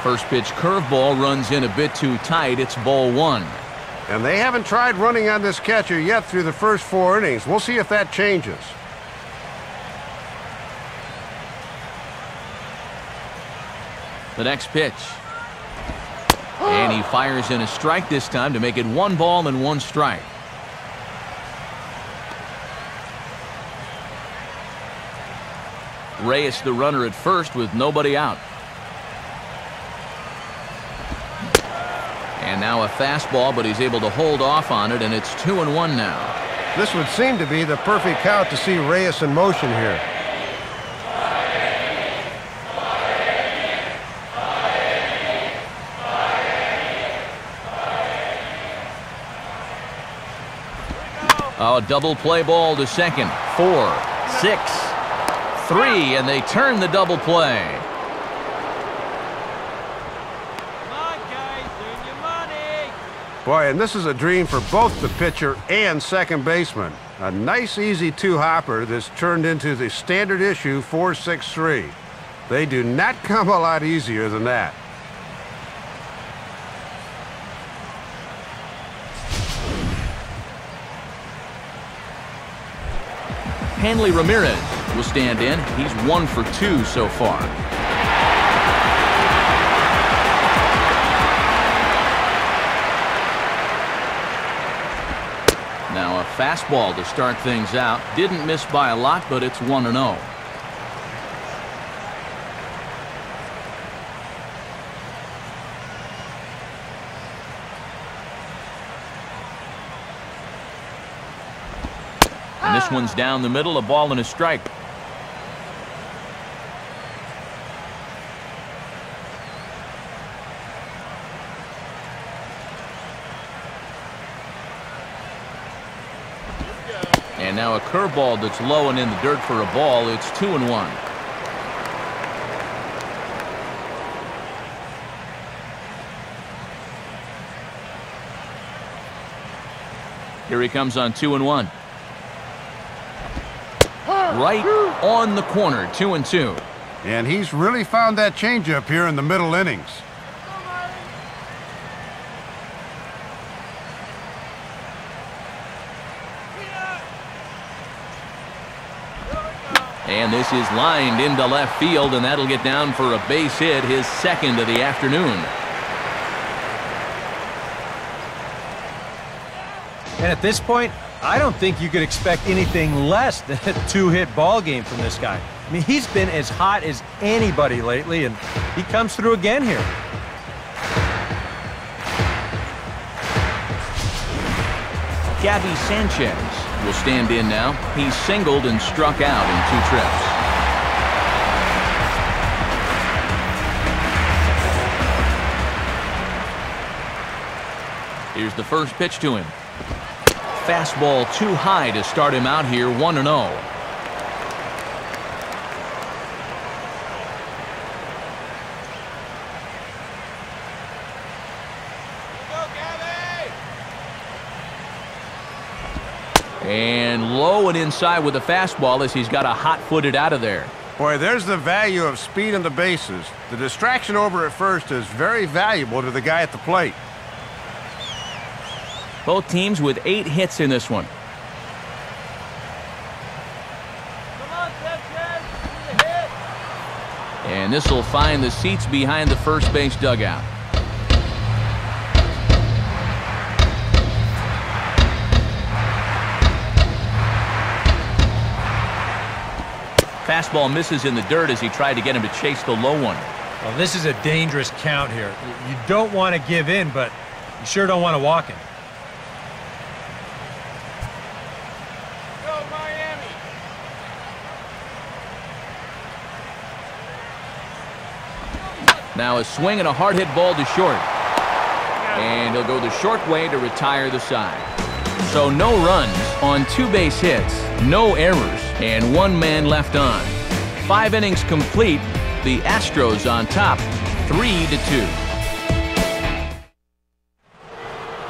First pitch curveball runs in a bit too tight. It's ball 1. And they haven't tried running on this catcher yet through the first 4 innings. We'll see if that changes. The next pitch. And he fires in a strike this time to make it 1 ball and 1 strike. Reyes the runner at first with nobody out. And now a fastball, but he's able to hold off on it, and it's 2-1 now. This would seem to be the perfect count to see Reyes in motion here. Oh, double play ball to second. 4, 6, 3, and they turn the double play. Come on, guys, earn your money. Boy, and this is a dream for both the pitcher and second baseman. A nice, easy 2-hopper that's turned into the standard issue 4-6-3. They do not come a lot easier than that. Hanley Ramirez will stand in. He's 1 for 2 so far. Now a fastball to start things out. Didn't miss by a lot, but it's 1-0. And this one's down the middle, a ball and a strike. And now a curveball that's low and in the dirt for a ball. It's 2-1. Here he comes on 2-1. Right on the corner, 2-2. And he's really found that changeup here in the middle innings. And this is lined into left field, and that'll get down for a base hit, his second of the afternoon. And at this point, I don't think you could expect anything less than a 2-hit ball game from this guy. I mean, he's been as hot as anybody lately, and he comes through again here. Gabby Sanchez will stand in now. He's singled and struck out in 2 trips. Here's the first pitch to him. Fastball too high to start him out here, 1-0. And low and inside with a fastball as he's got a hot-footed out of there. Boy, there's the value of speed on the bases. The distraction over at first is very valuable to the guy at the plate. Both teams with 8 hits in this one. Come on, Sanchez, give me a hit. And this will find the seats behind the first base dugout. Fastball misses in the dirt as he tried to get him to chase the low one. Well, this is a dangerous count here. You don't want to give in, but you sure don't want to walk him. Go, Miami. Now a swing and a hard hit ball to short. And he'll go the short way to retire the side. So no runs on 2 base hits, no errors, and 1 man left on. 5 innings complete. The Astros on top, 3-2.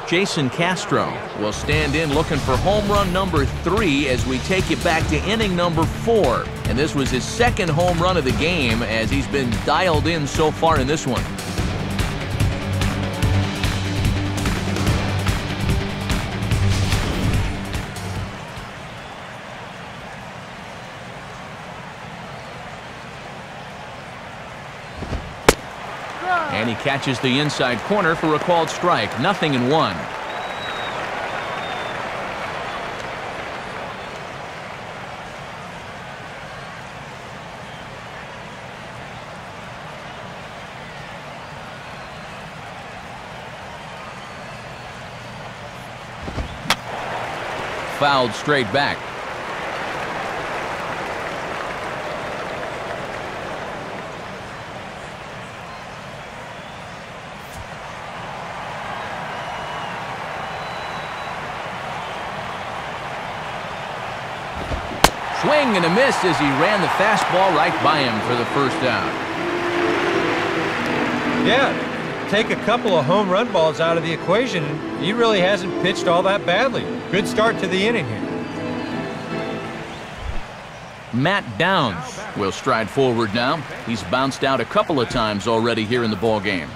Jason Castro will stand in looking for home run number 3 as we take you back to inning number 4. And this was his 2nd home run of the game as he's been dialed in so far in this one. And he catches the inside corner for a called strike. 0-1. Fouled straight back. Swing and a miss as he ran the fastball right by him for the first down. Yeah, take a couple of home run balls out of the equation, and he really hasn't pitched all that badly. Good start to the inning here. Matt Downs will stride forward now. He's bounced out a couple of times already here in the ball game.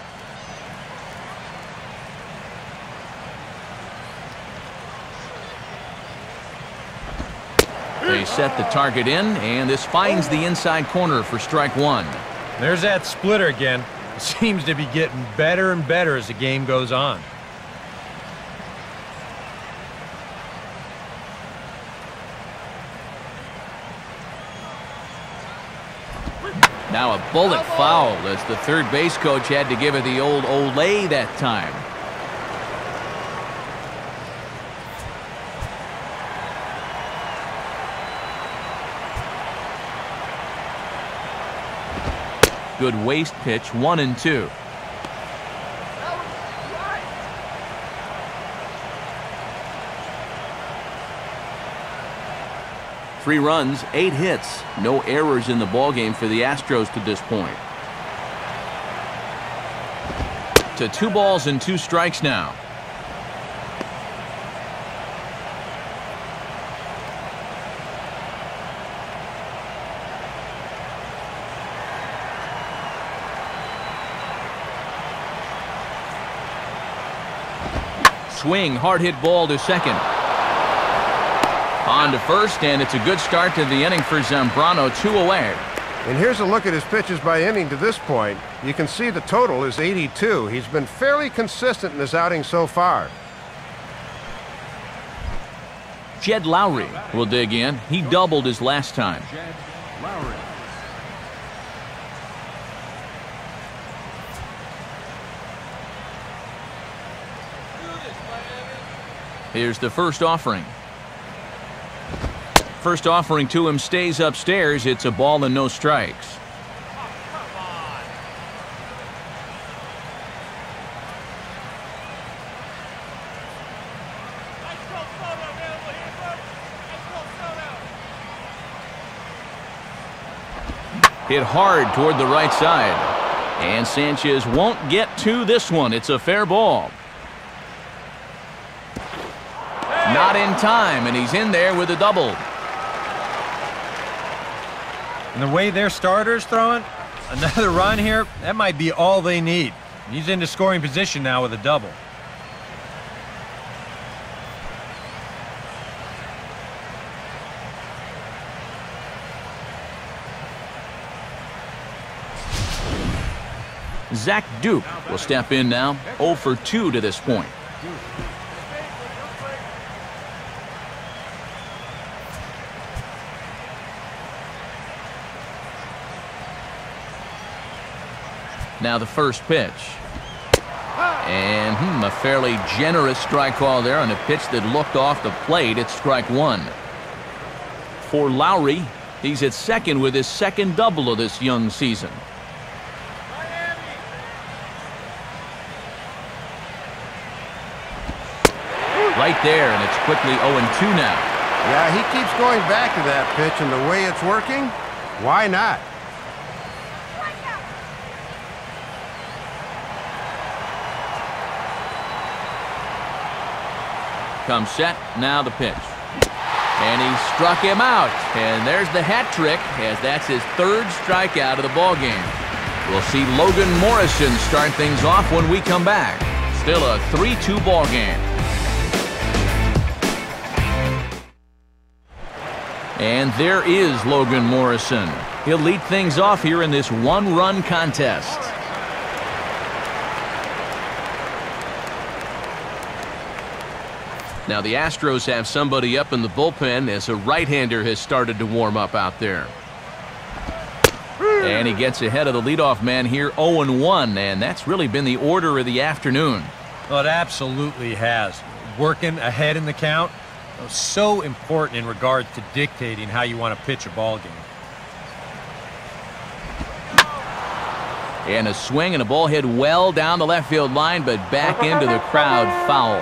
They set the target in, and this finds the inside corner for strike 1. There's that splitter again. It seems to be getting better and better as the game goes on. Now a bullet foul as the third base coach had to give it the old Olay that time. Good waist pitch, 1-2. Three runs, 8 hits, no errors in the ballgame for the Astros to this point. To 2 balls and 2 strikes now. Swing, hard hit ball to second. On to first, and it's a good start to the inning for Zambrano, 2 away. And here's a look at his pitches by inning to this point. You can see the total is 82. He's been fairly consistent in his outing so far. Jed Lowry will dig in. He doubled his last time. Here's the first offering. First offering to him stays upstairs. It's a ball and no strikes. Hit hard toward the right side. And Sanchez won't get to this one. It's a fair ball. Not in time, and he's in there with a double. And the way their starter's throwing, another run here, that might be all they need. He's into scoring position now with a double. Zach Duke will step in now, 0 for 2 to this point. Now the first pitch. And a fairly generous strike call there on a pitch that looked off the plate. It's strike 1. For Lowry, he's at second with his second double of this young season. right there, and it's quickly 0-2 now. Yeah, he keeps going back to that pitch, and the way it's working, why not? Comes set, now the pitch. And he struck him out. And there's the hat trick, as that's his third strikeout of the ballgame. We'll see Logan Morrison start things off when we come back. Still a 3-2 ballgame. And there is Logan Morrison. He'll lead things off here in this one-run contest. Now the Astros have somebody up in the bullpen as a right-hander has started to warm up out there. And he gets ahead of the leadoff man here, 0-1, and that's really been the order of the afternoon. Well, it absolutely has. Working ahead in the count, so important in regard to dictating how you want to pitch a ball game. And a swing and a ball hit well down the left field line, but back into the crowd, foul.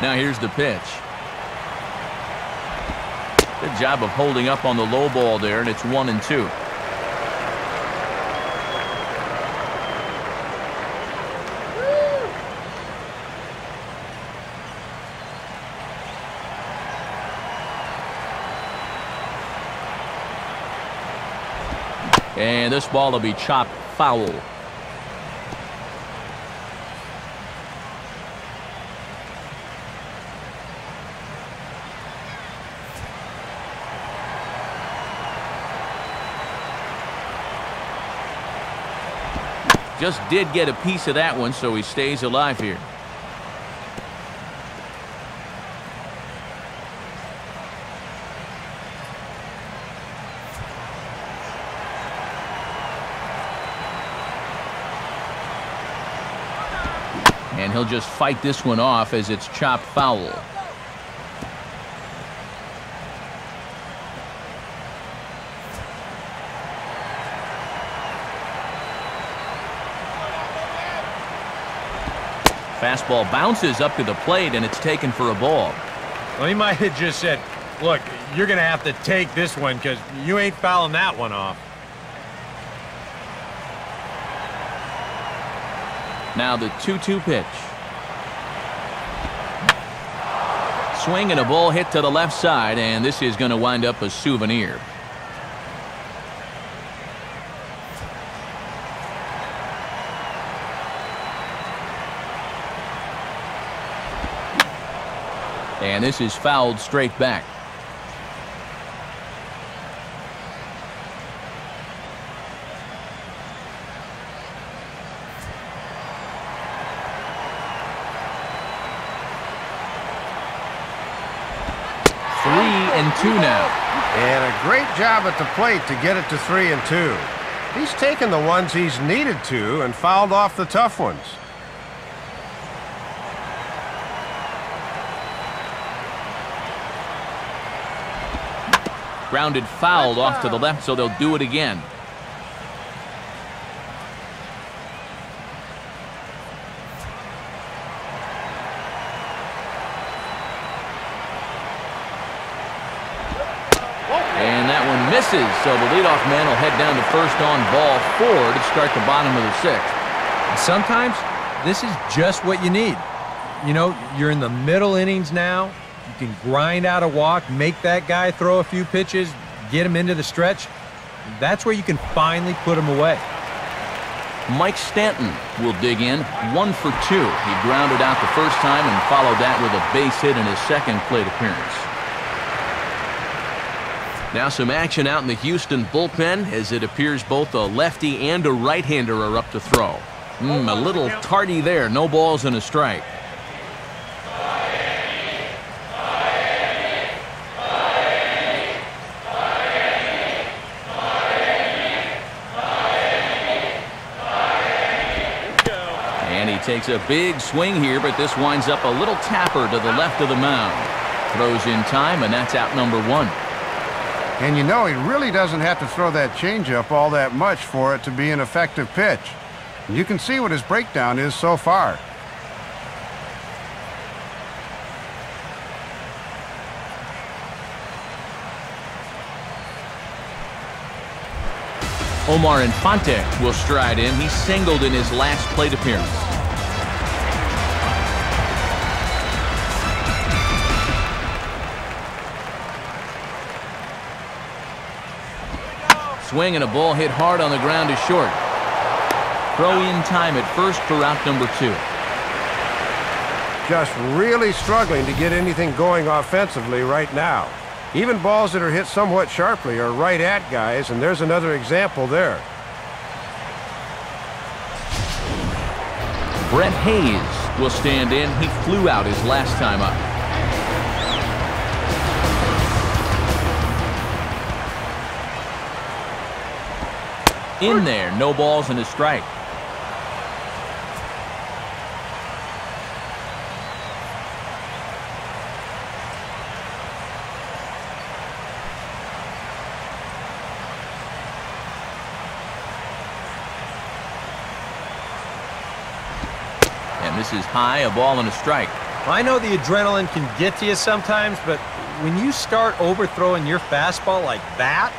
Now here's the pitch. Good job of holding up on the low ball there, and it's 1-2. And this ball will be chopped foul. Just did get a piece of that one, so he stays alive here. And he'll just fight this one off as it's chopped foul. Fastball bounces up to the plate, and it's taken for a ball. Well, he might have just said, look, you're going to have to take this one because you ain't fouling that one off. Now the 2-2 pitch. Swing and a ball hit to the left side, and this is going to wind up a souvenir. And this is fouled straight back. Two now. And a great job at the plate to get it to 3-2. He's taken the ones he's needed to and fouled off the tough ones. Grounded fouled off to the left, so they'll do it again. And that one misses, so the leadoff man will head down to first on ball 4 to start the bottom of the 6th. And sometimes this is just what you need. You know, you're in the middle innings now. You can grind out a walk, make that guy throw a few pitches, get him into the stretch. That's where you can finally put him away. Mike Stanton will dig in, 1 for 2. He grounded out the first time and followed that with a base hit in his second plate appearance. Now some action out in the Houston bullpen, as it appears both a lefty and a right-hander are up to throw. A little tardy there, no balls and a strike. And he takes a big swing here, but this winds up a little tapper to the left of the mound. Throws in time, and that's out number 1. And you know, he really doesn't have to throw that changeup all that much for it to be an effective pitch. You can see what his breakdown is so far. Omar Infante will stride in. He singled in his last plate appearance. Swing and a ball hit hard on the ground is short. Throw in time at first for out number 2. Just really struggling to get anything going offensively right now. Even balls that are hit somewhat sharply are right at guys, and there's another example there. Brett Hayes will stand in. He flew out his last time up. In there, no balls and a strike. And this is high, a ball and a strike. I know the adrenaline can get to you sometimes, but when you start overthrowing your fastball like that,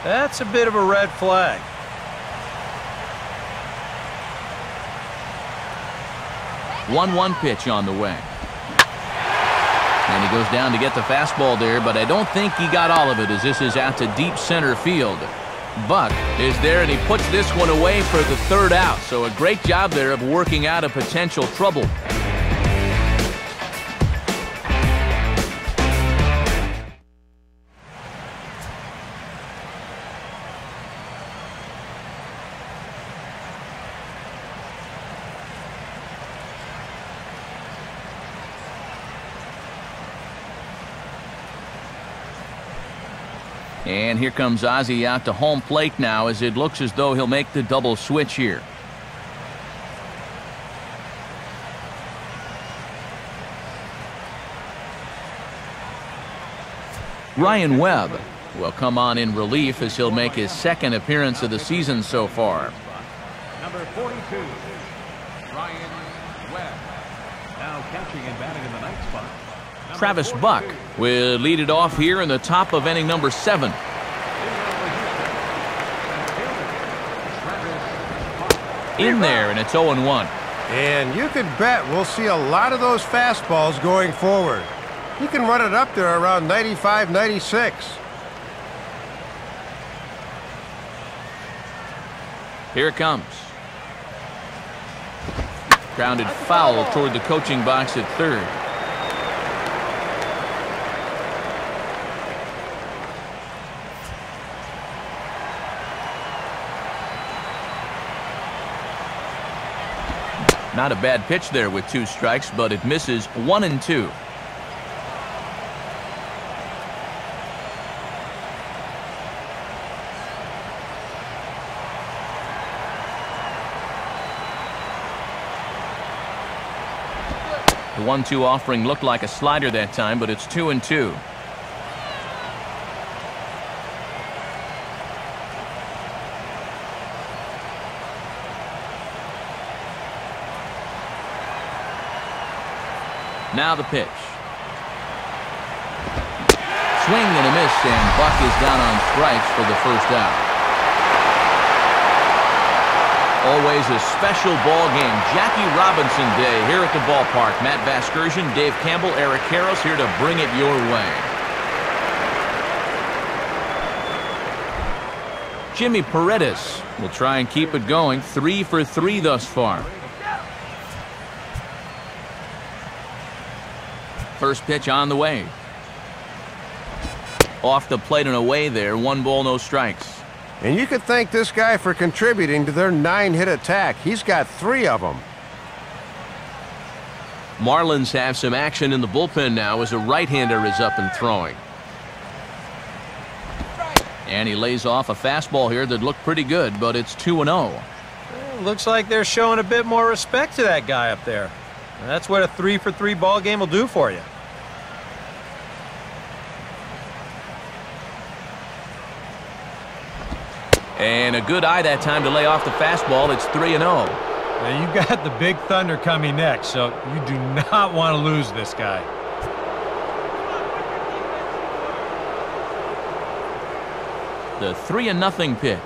that's a bit of a red flag. One pitch on the way. And he goes down to get the fastball there, but I don't think he got all of it as this is out to deep center field. Buck is there, and he puts this one away for the 3rd out. So a great job there of working out a potential trouble. And here comes Ozzie out to home plate now as it looks as though he'll make the double switch here. Ryan Webb will come on in relief as he'll make his 2nd appearance of the season so far. Number 42, Ryan Webb. Now catching and batting in the ninth spot. Travis Buck will lead it off here in the top of inning number 7. In there, and it's 0-1. And you could bet we'll see a lot of those fastballs going forward. He can run it up there around 95, 96. Here it comes. Grounded foul toward the coaching box at 3rd. Not a bad pitch there with 2 strikes, but it misses 1-2. The 1-2 offering looked like a slider that time, but it's 2-2. Now the pitch. Swing and a miss, and Buck is down on strikes for the 1st out. Always a special ball game. Jackie Robinson Day here at the ballpark. Matt Vasgersian, Dave Campbell, Eric Karros here to bring it your way. Jimmy Paredes will try and keep it going. 3 for 3 thus far. First pitch on the way. Off the plate and away there. 1 ball, no strikes. And you could thank this guy for contributing to their 9-hit attack. He's got 3 of them. Marlins have some action in the bullpen now as a right-hander is up and throwing. And he lays off a fastball here that looked pretty good, but it's 2-0. Looks like they're showing a bit more respect to that guy up there. That's what a 3 for 3 ball game will do for you. And a good eye that time to lay off the fastball. It's 3-0. Now you got the Big Thunder coming next, so you do not want to lose this guy. The 3-0 pitch.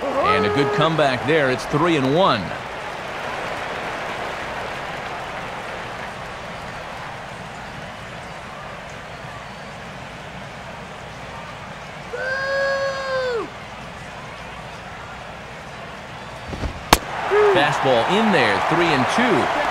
And a good comeback there. It's 3-1. Fastball in there, 3-2.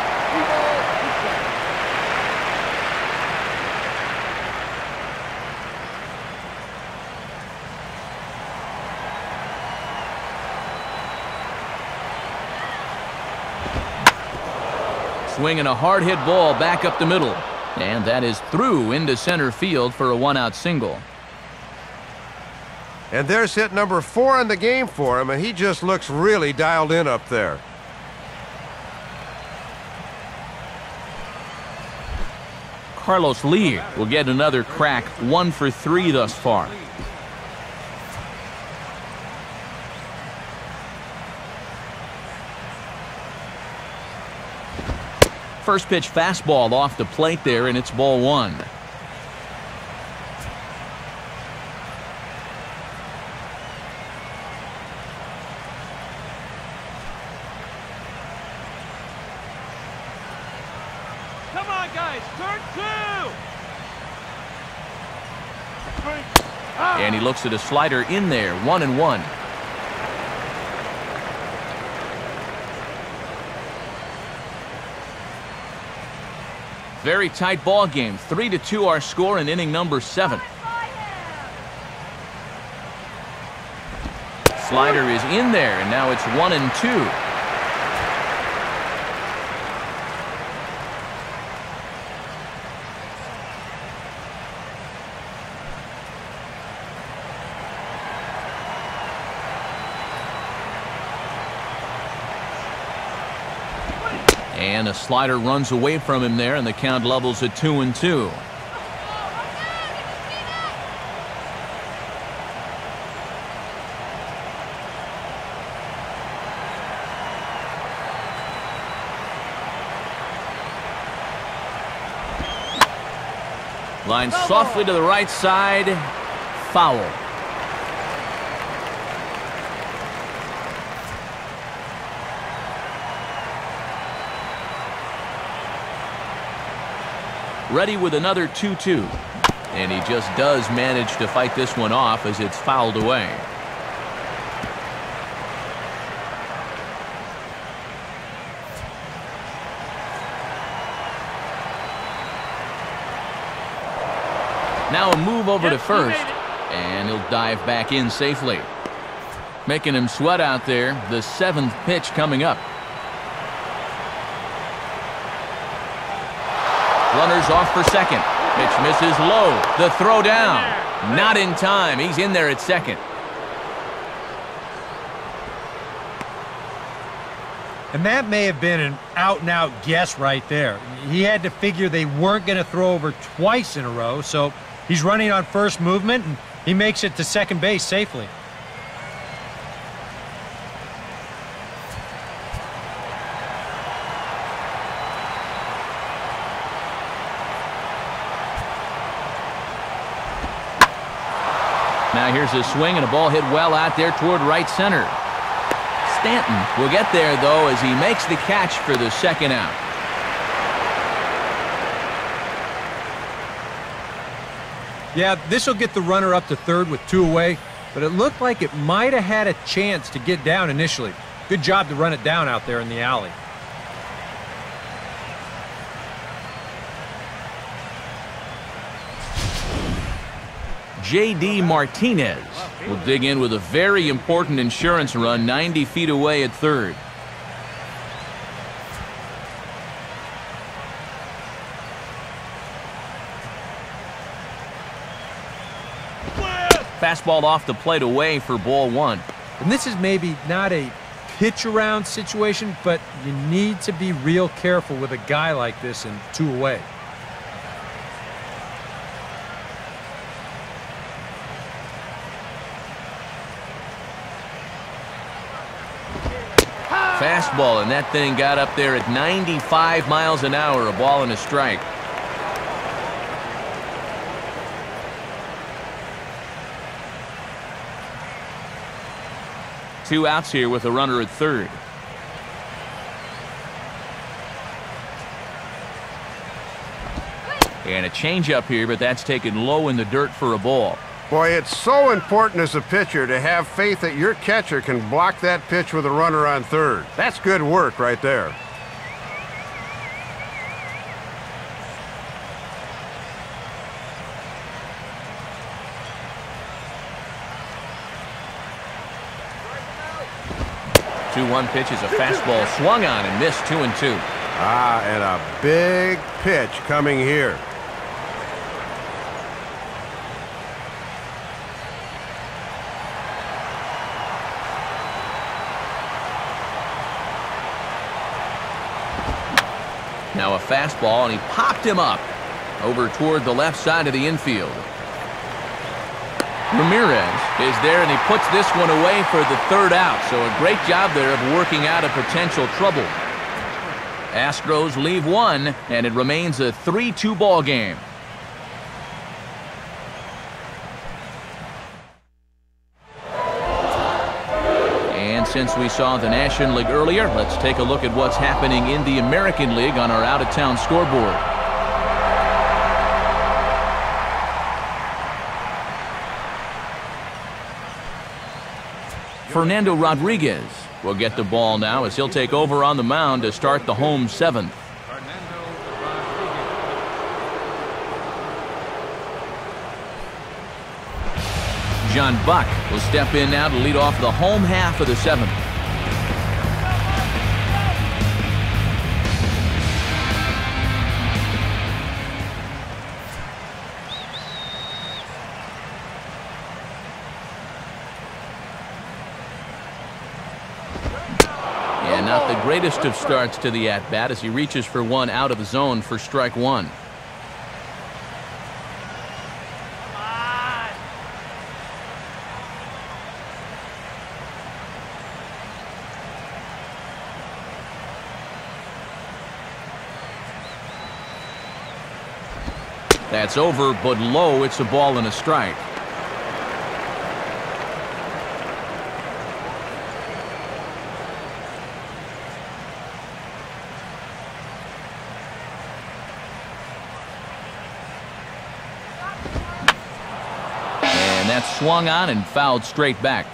Swinging a hard-hit ball back up the middle. And that is through into center field for a one-out single. And there's hit number 4 in the game for him, and he just looks really dialed in up there. Carlos Lee will get another crack, 1 for 3 thus far. First pitch fastball off the plate there, and it's ball 1. Come on, guys. Turn 2. And he looks at a slider in there, 1-1. Very tight ball game. 3-2 our score in inning number 7. Slider is in there, and now it's 1-2. And a slider runs away from him there, and the count levels at 2-2. Line softly to the right side. Foul. Ready with another 2-2. And he just does manage to fight this one off as it's fouled away. Now a move over to first, and he'll dive back in safely. Making him sweat out there. The 7th pitch coming up. Runners off for second. Pitch misses low. The throw down. Not in time. He's in there at second. And that may have been an out-and-out guess right there. He had to figure they weren't going to throw over twice in a row, so he's running on first movement, and he makes it to second base safely. Now here's a swing and a ball hit well out there toward right center. Stanton will get there, though, as he makes the catch for the second out. Yeah, this will get the runner up to third with 2 away, but it looked like it might have had a chance to get down initially. Good job to run it down out there in the alley. J.D. Martinez will dig in with a very important insurance run 90 feet away at third. Fastball off the plate away for ball 1. And this is maybe not a pitch-around situation, but you need to be real careful with a guy like this in 2 away. fastball, and that thing got up there at 95 miles an hour, a ball and a strike. Two outs here with a runner at third. And a changeup here, but that's taken low in the dirt for a ball. Boy, it's so important as a pitcher to have faith that your catcher can block that pitch with a runner on third. That's good work right there. Two-one pitch is a fastball swung on and missed. 2-2. Ah, and a big pitch coming here. Now a fastball, and he popped him up over toward the left side of the infield. Ramirez is there, and he puts this one away for the third out. So a great job there of working out a potential trouble. Astros leave one, and it remains a 3-2 ball game. And since we saw the National League earlier, let's take a look at what's happening in the American League on our out-of-town scoreboard. Fernando Rodriguez will get the ball now as he'll take over on the mound to start the home seventh. John Buck will step in now to lead off the home half of the seventh. Not the greatest of starts to the at-bat as he reaches for one out of the zone for strike one. That's over, but low. It's a ball and a strike. Swung on and fouled straight back.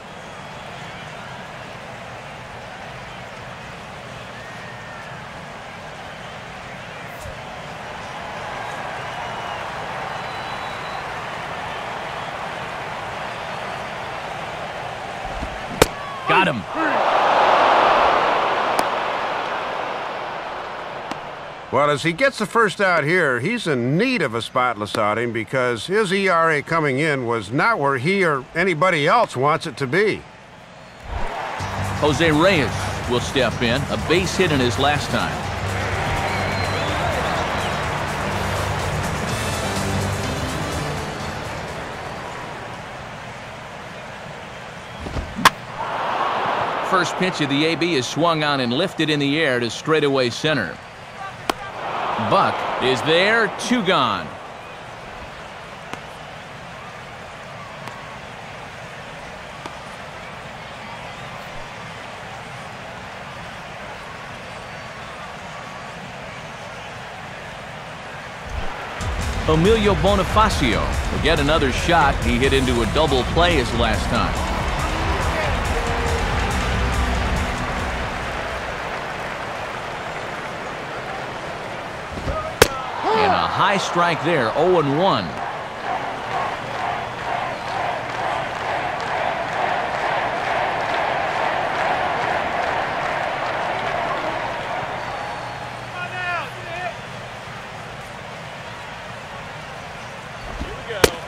Got him. Well, as he gets the first out here, he's in need of a spotless outing because his ERA coming in was not where he or anybody else wants it to be. Jose Reyes will step in, a base hit in his last time. First pitch of the AB is swung on and lifted in the air to straightaway center. Buck is there, two gone. Emilio Bonifacio will get another shot. He hit into a double play his last time. High strike there, 0-1.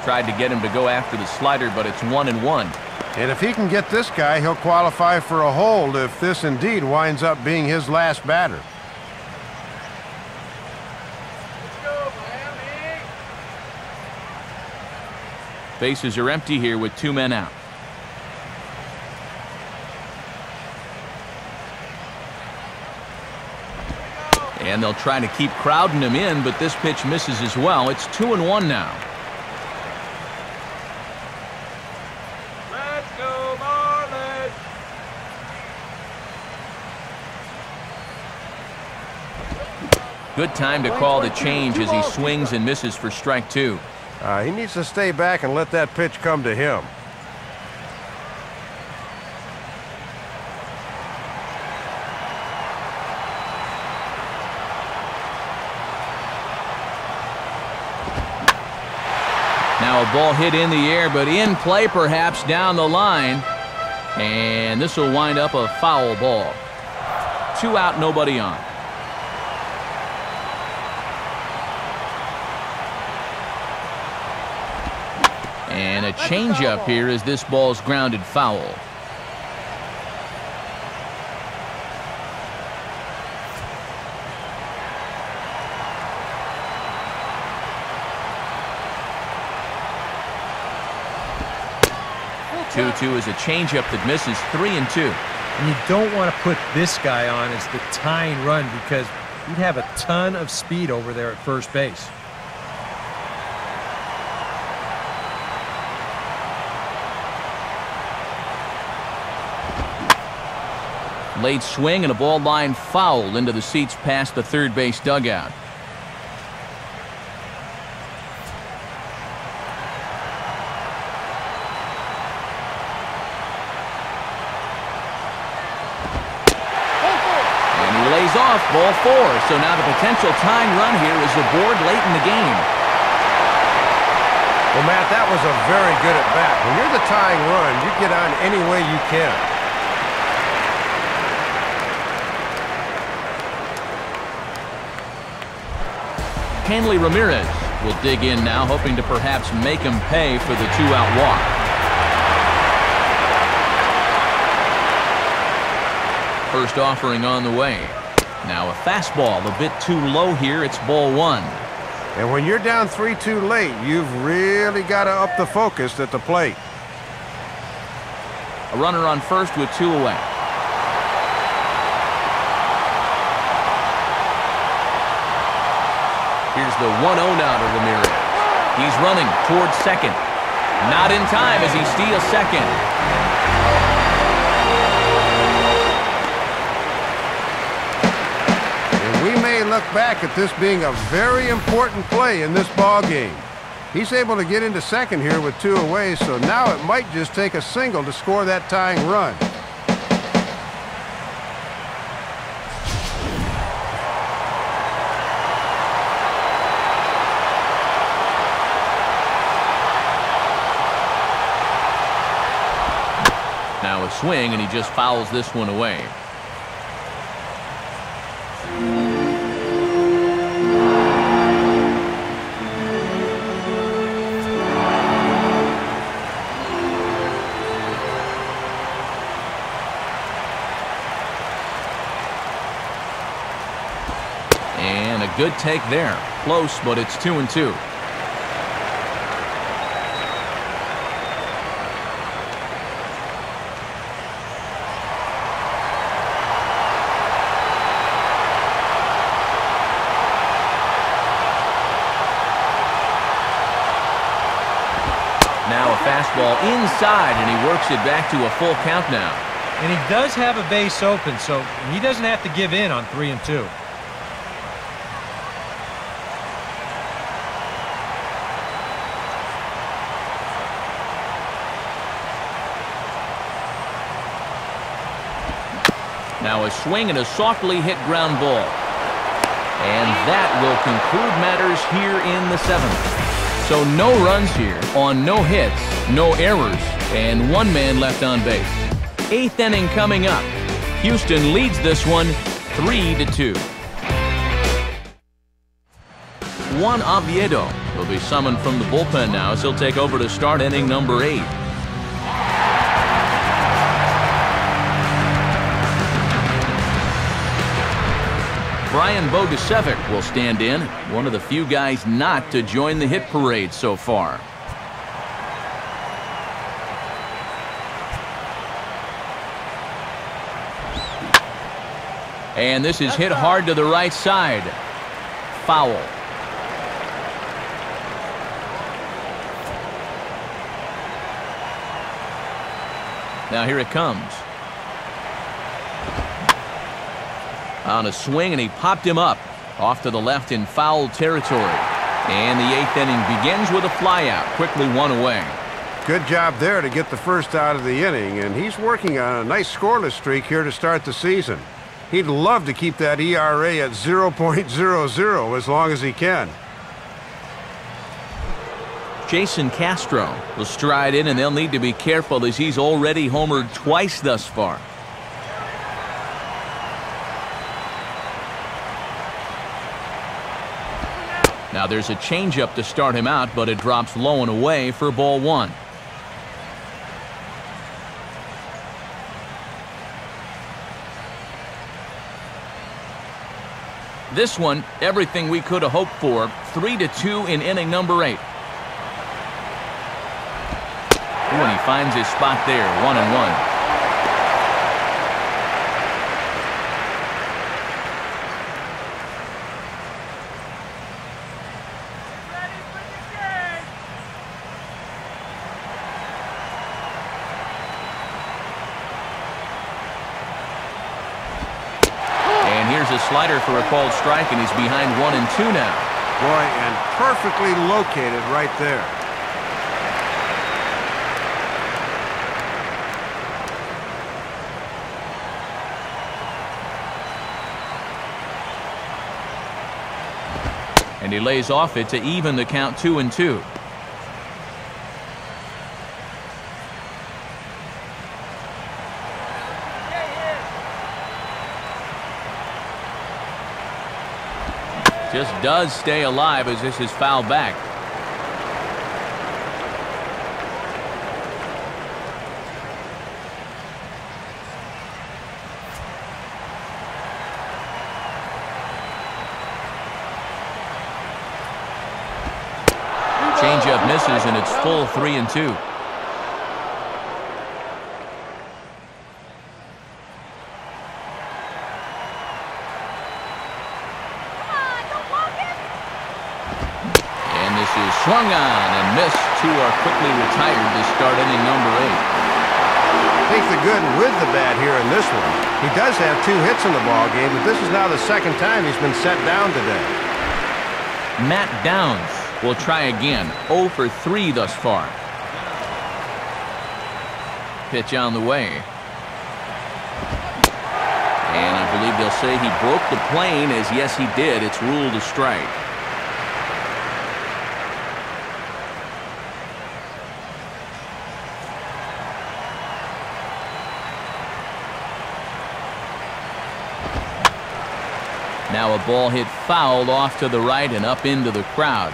Tried to get him to go after the slider, but it's 1-1. And if he can get this guy, he'll qualify for a hold if this indeed winds up being his last batter. Bases are empty here with two men out. And they'll try to keep crowding him in, but this pitch misses as well. It's 2-1 now. Let's go, Marlins! Good time to call the change as he swings and misses for strike 2. He needs to stay back and let that pitch come to him. Now a ball hit in the air, but in play perhaps down the line. And this will wind up a foul ball. 2 out, nobody on. And a changeup here as this ball's grounded foul. Two is a changeup that misses. 3-2. And you don't want to put this guy on as the tying run because he'd have a ton of speed over there at first base. Late swing and a ball line foul into the seats past the third base dugout. And he lays off, ball 4. So now the potential tying run here is aboard late in the game. Well, Matt, that was a very good at-bat. When you're the tying run, you get on any way you can. Hanley Ramirez will dig in now, hoping to perhaps make him pay for the 2-out walk. First offering on the way. Now a fastball a bit too low here. It's ball 1. And when you're down 3-2 late, you've really got to up the focus at the plate. A runner on first with 2 away. Here's the 1-0 now to Ramirez. He's running towards second. Not in time as he steals second. And we may look back at this being a very important play in this ball game. He's able to get into second here with 2 away, so now it might just take a single to score that tying run. Now a swing, and he just fouls this one away. And a good take there. Close, but it's 2-2. Now a fastball inside, and he works it back to a full count now. And he does have a base open, so he doesn't have to give in on 3-2. Now a swing and a softly hit ground ball. And that will conclude matters here in the 7th. So no runs here on no hits, no errors, and 1 man left on base. 8th inning coming up. Houston leads this one 3-2. Juan Oviedo will be summoned from the bullpen now as he'll take over to start inning number 8. Brian Bogusevic will stand in, one of the few guys not to join the hit parade so far. And this is hit hard to the right side. Foul. Now here it comes. On a swing, and he popped him up. Off to the left in foul territory. And the 8th inning begins with a flyout. Quickly one away. Good job there to get the first out of the inning, and he's working on a nice scoreless streak here to start the season. He'd love to keep that ERA at 0.00 as long as he can. Jason Castro will stride in, and they'll need to be careful as he's already homered twice thus far. Now there's a changeup to start him out, but it drops low and away for ball one. This one, everything we could have hoped for. 3-2 in inning number 8. And he finds his spot there, 1-1. A slider for a called strike, and he's behind 1-2 now. Boy, and perfectly located right there. And he lays off it to even the count 2-2. Just does stay alive as this is fouled back. Changeup misses, and it's full 3-2. Swung on and missed. Two are quickly retired to start inning number 8. Take the good with the bad here in this one. He does have 2 hits in the ball game, but this is now the second time he's been set down today. Matt Downs will try again. 0 for 3 thus far. Pitch on the way. And I believe they'll say he broke the plane, as yes he did. It's ruled a strike. Now a ball hit foul off to the right and up into the crowd.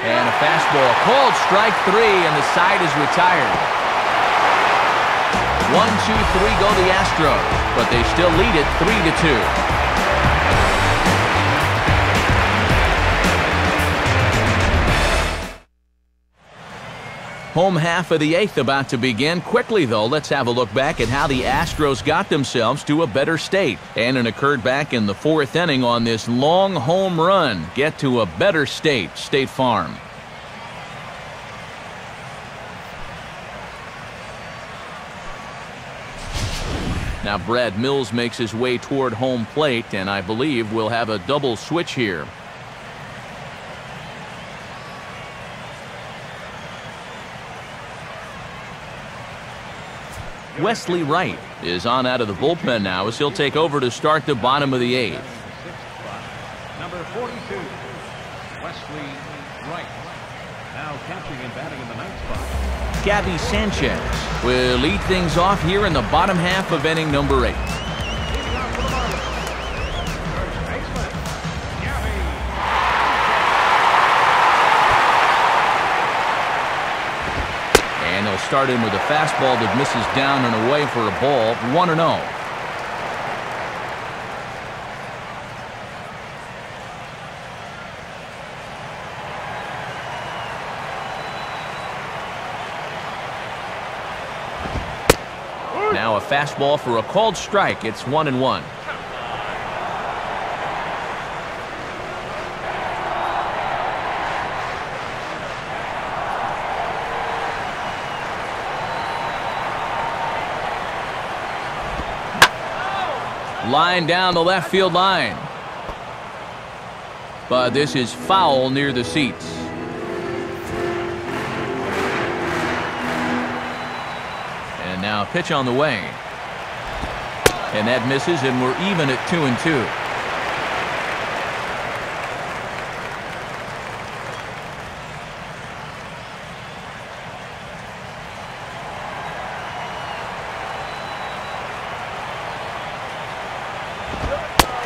And a fastball called strike 3, and the side is retired. 1-2-3 go the Astros, but they still lead it 3-2. Home half of the 8th about to begin. Quickly, though, let's have a look back at how the Astros got themselves to a better state. And it occurred back in the 4th inning on this long home run. Get to a better state, State Farm. Now Brad Mills makes his way toward home plate, and I believe we'll have a double switch here. Wesley Wright is on out of the bullpen now as he'll take over to start the bottom of the 8th. Number 42, Wesley Wright. Now catching and batting in the 9th spot. Gabby Sanchez will lead things off here in the bottom half of inning number 8. And they'll start in with a fastball that misses down and away for a ball, 1-0. Now a fastball for a called strike. It's 1-1. Line down the left field line. But this is foul near the seats. And now a pitch on the way. And that misses, and we're even at 2-2.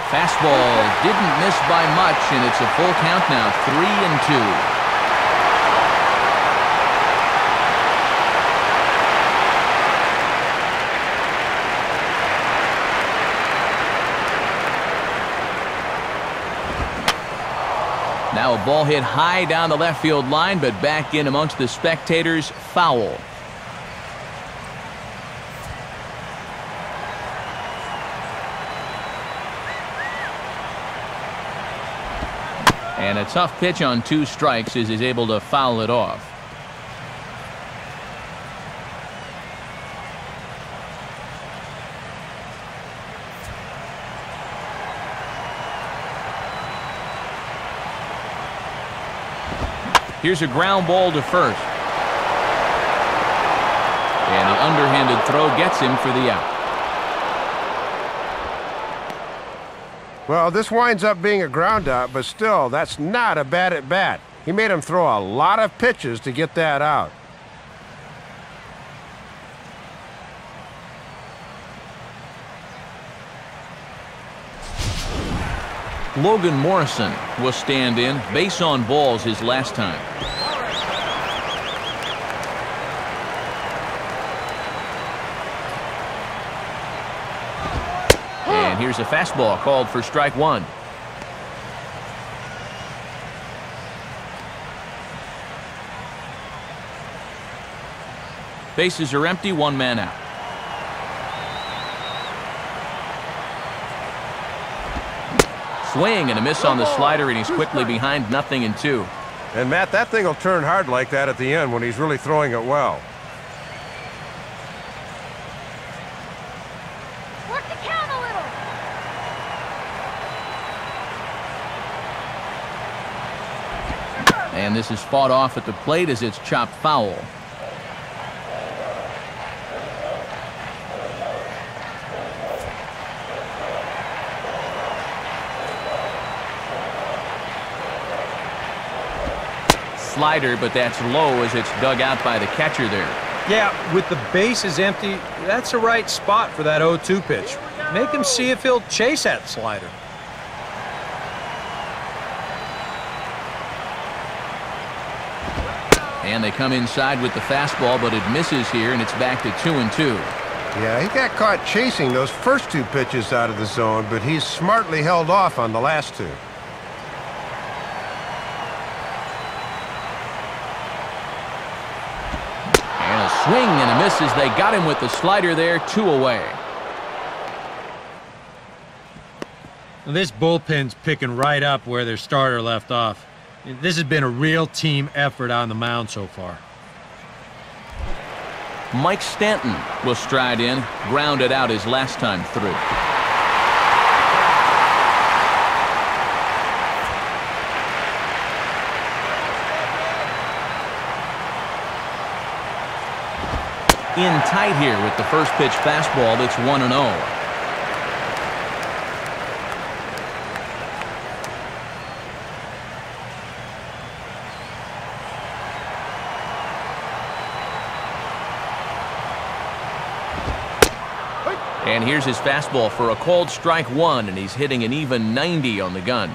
Fastball didn't miss by much, and it's a full count now, 3-2. Now a ball hit high down the left field line, but back in amongst the spectators, foul. And a tough pitch on 2 strikes as he's able to foul it off. Here's a ground ball to first. And the underhanded throw gets him for the out. Well, this winds up being a ground out, but still, that's not a bad at bat. He made him throw a lot of pitches to get that out. Logan Morrison will stand in. Base on balls his last time. And here's a fastball called for strike 1. Bases are empty, 1 man out. Swing and a miss on the slider, and he's quickly behind 0-2. And Matt, that thing will turn hard like that at the end when he's really throwing it well. Work the count a little. And this is fought off at the plate as it's chopped foul. Slider, but that's low as it's dug out by the catcher there. Yeah, with the bases empty, that's the right spot for that 0-2 pitch. Make him see if he'll chase that slider. And they come inside with the fastball, but it misses here, and it's back to 2-2. Yeah, he got caught chasing those first 2 pitches out of the zone, but he's smartly held off on the last 2. Swing and a miss as they got him with the slider there, 2 away. This bullpen's picking right up where their starter left off. This has been a real team effort on the mound so far. Mike Stanton will stride in, grounded out his last time through. In tight here with the first pitch fastball. That's 1-0. And here's his fastball for a called strike 1, and he's hitting an even 90 on the gun.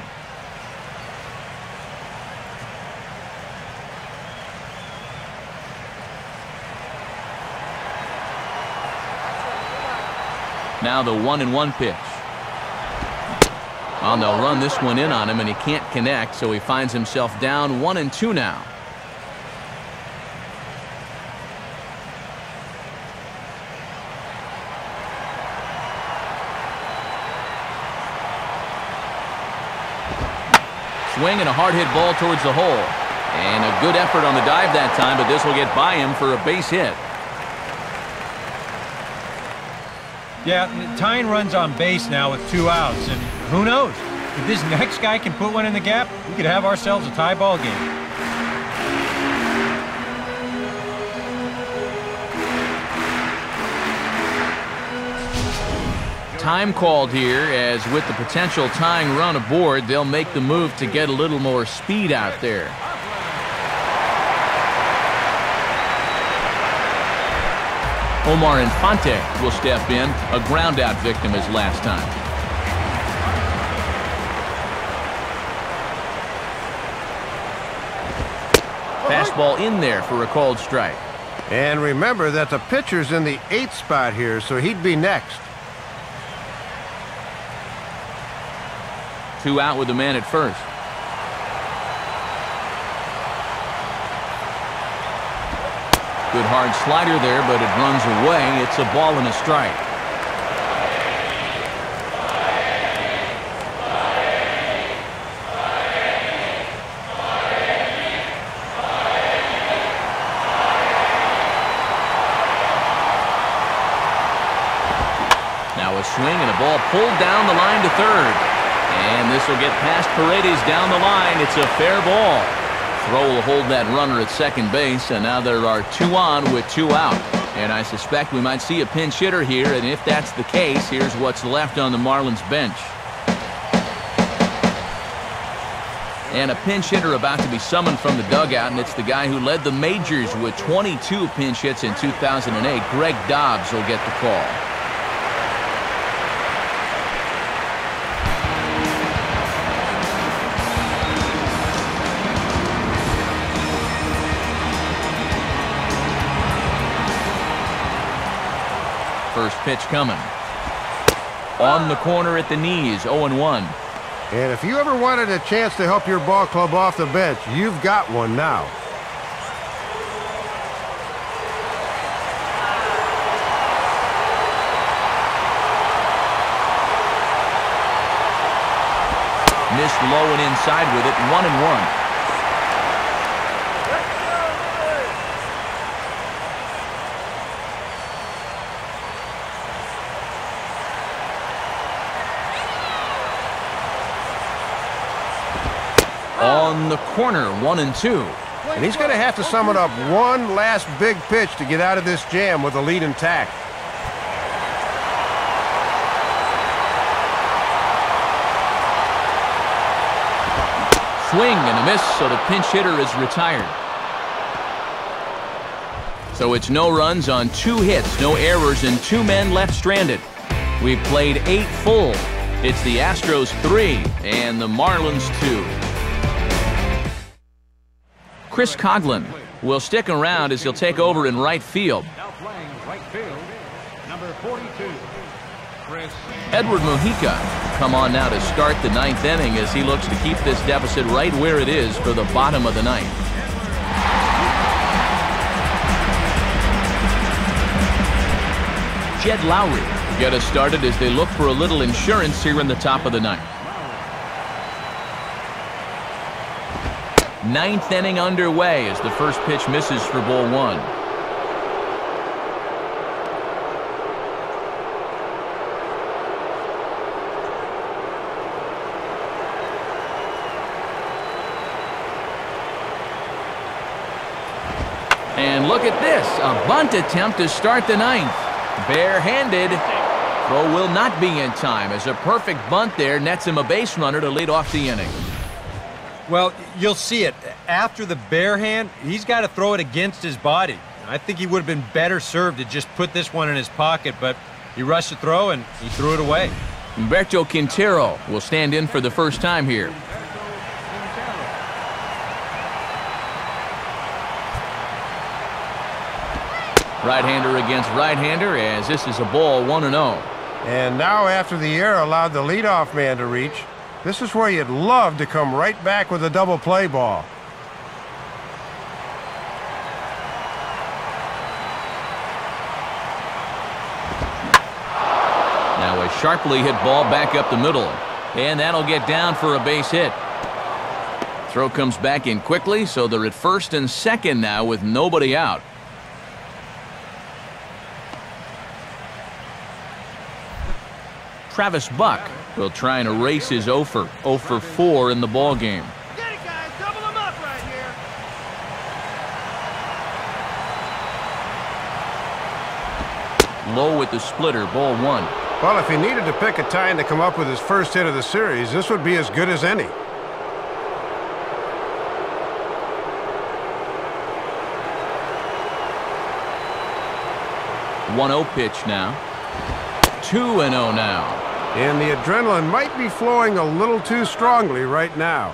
Now the 1-1 pitch. Well, they'll run this one in on him, and he can't connect, so he finds himself down 1-2 now. swing and a hard hit ball towards the hole. And a good effort on the dive that time, but this will get by him for a base hit. Yeah, tying runs on base now with 2 outs, and who knows? If this next guy can put one in the gap, we could have ourselves a tie ball game. Time called here, as with the potential tying run aboard, they'll make the move to get a little more speed out there. Omar Infante will step in, a ground-out victim as last time. Fastball in there for a called strike. And remember that the pitcher's in the 8th spot here, so he'd be next. 2 out with the man at first. Good hard slider there, but it runs away. It's a ball and a strike. Now a swing and a ball pulled down the line to third. And this will get past Paredes down the line. It's a fair ball. Throw will hold that runner at second base, and now there are 2 on with 2 out. And I suspect we might see a pinch hitter here, and if that's the case, here's what's left on the Marlins bench. And a pinch hitter about to be summoned from the dugout, and it's the guy who led the majors with 22 pinch hits in 2008. Greg Dobbs will get the call. First pitch coming. On the corner at the knees, 0-1. And if you ever wanted a chance to help your ball club off the bench, you've got one now. Missed low and inside with it, 1-1. On the corner, 1-2. And he's going to have to summon up one last big pitch to get out of this jam with the lead intact. Swing and a miss, so the pinch hitter is retired. So it's no runs on 2 hits, no errors, and 2 men left stranded. We've played 8 full. It's the Astros 3 and the Marlins 2. Chris Coughlin will stick around as he'll take over in right field. Now playing right field, number 42, Chris. Edward Mujica come on now to start the 9th inning as he looks to keep this deficit right where it is for the bottom of the 9th. Jed Lowry will get us started as they look for a little insurance here in the top of the 9th. 9th inning underway as the first pitch misses for ball 1. And look at this, a bunt attempt to start the 9th. Barehanded. Throw will not be in time as a perfect bunt there nets him a base runner to lead off the inning. Well, you'll see it. After the bare hand, he's got to throw it against his body. I think he would have been better served to just put this one in his pocket, but he rushed the throw and he threw it away. Humberto Quintero will stand in for the first time here. Right-hander against right-hander as this is a ball 1-0. And now after the error allowed the leadoff man to reach, this is where you'd love to come right back with a double play ball. Now a sharply hit ball back up the middle, and that'll get down for a base hit. Throw comes back in quickly, so they're at first and second now with nobody out. Travis Buck will try and erase his 0 for 4 in the ball game. Get it, guys. Double them up right here. Low with the splitter, ball 1. Well, if he needed to pick a time to come up with his first hit of the series, this would be as good as any. 1-0 pitch now. 2-0 now. And the adrenaline might be flowing a little too strongly right now.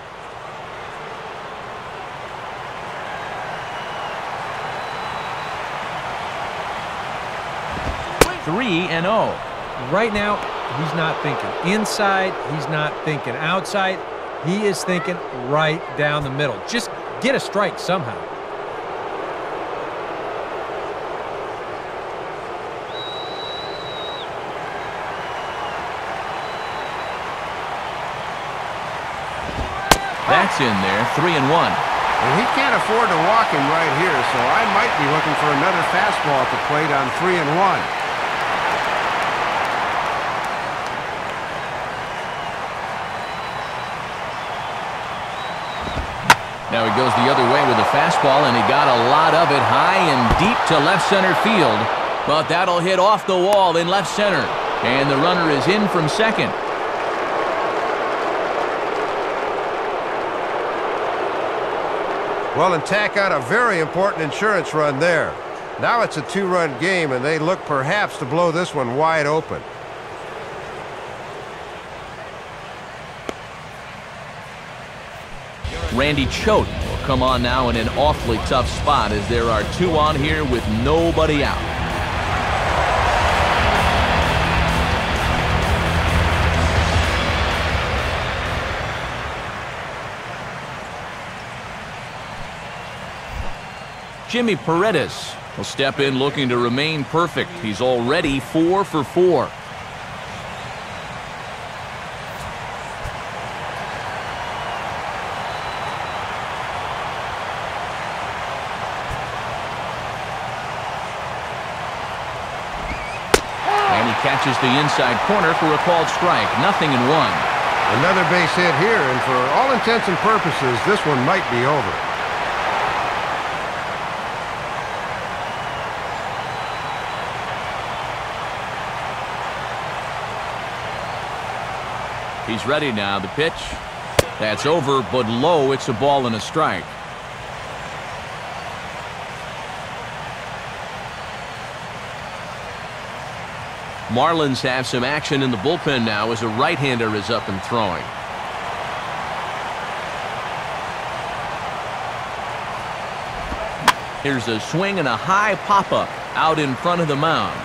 3-0. Right now, he's not thinking inside. He's not thinking outside. He is thinking right down the middle. Just get a strike somehow. That's in there, 3-1. And he can't afford to walk him right here, so I might be looking for another fastball at the plate on 3-1. Now he goes the other way with a fastball, and he got a lot of it high and deep to left center field. But that'll hit off the wall in left center. And the runner is in from second. Well, and tack on a very important insurance run there. Now it's a 2-run game, and they look perhaps to blow this one wide open. Randy Choate will come on now in an awfully tough spot as there are 2 on here with nobody out. Jimmy Paredes will step in looking to remain perfect. He's already 4 for 4. And he catches the inside corner for a called strike. 0-1. Another base hit here, and for all intents and purposes, this one might be over. He's ready now. The pitch. That's over, but low. It's a ball and a strike. Marlins have some action in the bullpen now as a right-hander is up and throwing. Here's a swing and a high pop-up out in front of the mound.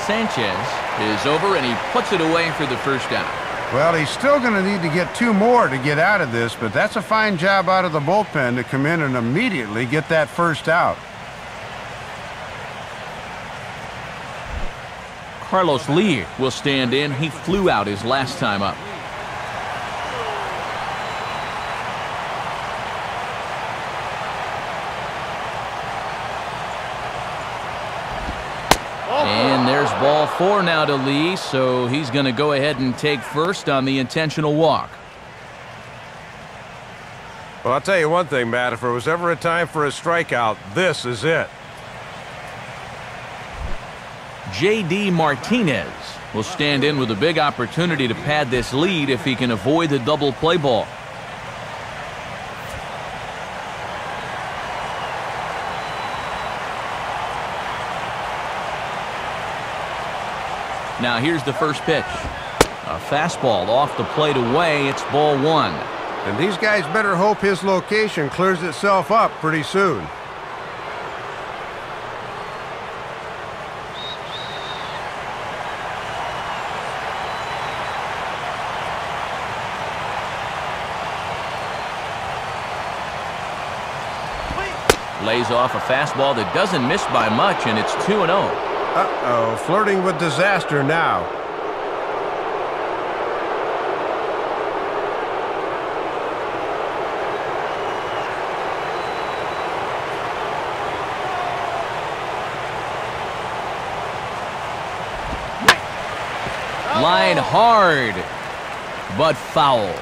Sanchez is over, and he puts it away for the first out. Well, he's still going to need to get 2 more to get out of this, but that's a fine job out of the bullpen to come in and immediately get that first out. Carlos Lee will stand in. He flew out his last time up. And there's ball 4 now to Lee, so he's going to go ahead and take first on the intentional walk. Well, I'll tell you one thing, Matt. If there was ever a time for a strikeout, this is it. J.D. Martinez will stand in with a big opportunity to pad this lead if he can avoid the double play ball. Now here's the first pitch. A fastball off the plate away. It's ball 1. And these guys better hope his location clears itself up pretty soon. Lays off a fastball that doesn't miss by much, and it's 2-0. Uh-oh, flirting with disaster now. Line hard, but foul.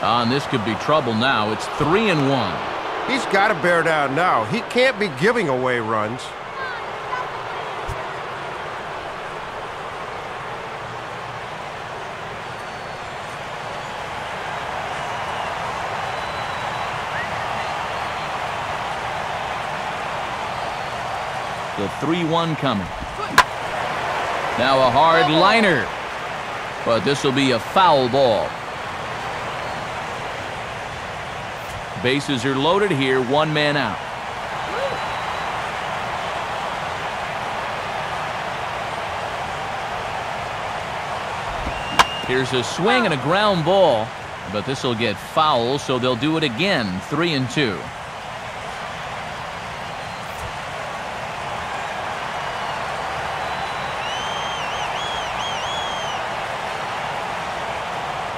And this could be trouble now. It's 3-1. He's got to bear down now. He can't be giving away runs. The 3-1 coming. Now a hard liner. But this will be a foul ball. Bases are loaded here, one man out. Here's a swing and a ground ball, but this will get foul, so they'll do it again, 3-2.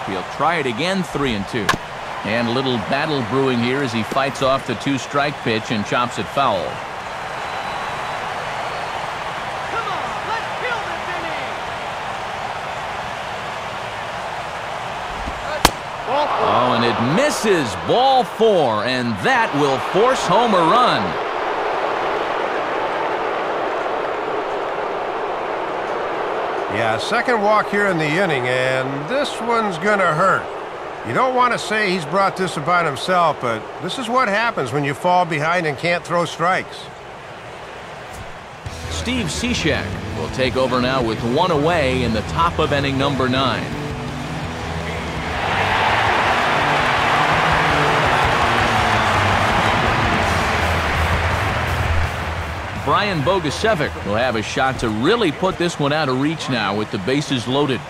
He'll try it again, 3-2. And a little battle brewing here as he fights off the 2-strike pitch and chops it foul. Come on, let's kill this inning. Oh, and it misses. Ball 4, and that will force home a run. Yeah, second walk here in the inning, and this one's gonna hurt. You don't want to say he's brought this about himself, but this is what happens when you fall behind and can't throw strikes. Steve Cishek will take over now with one away in the top of inning number 9. Brian Bogusevic will have a shot to really put this one out of reach now with the bases loaded.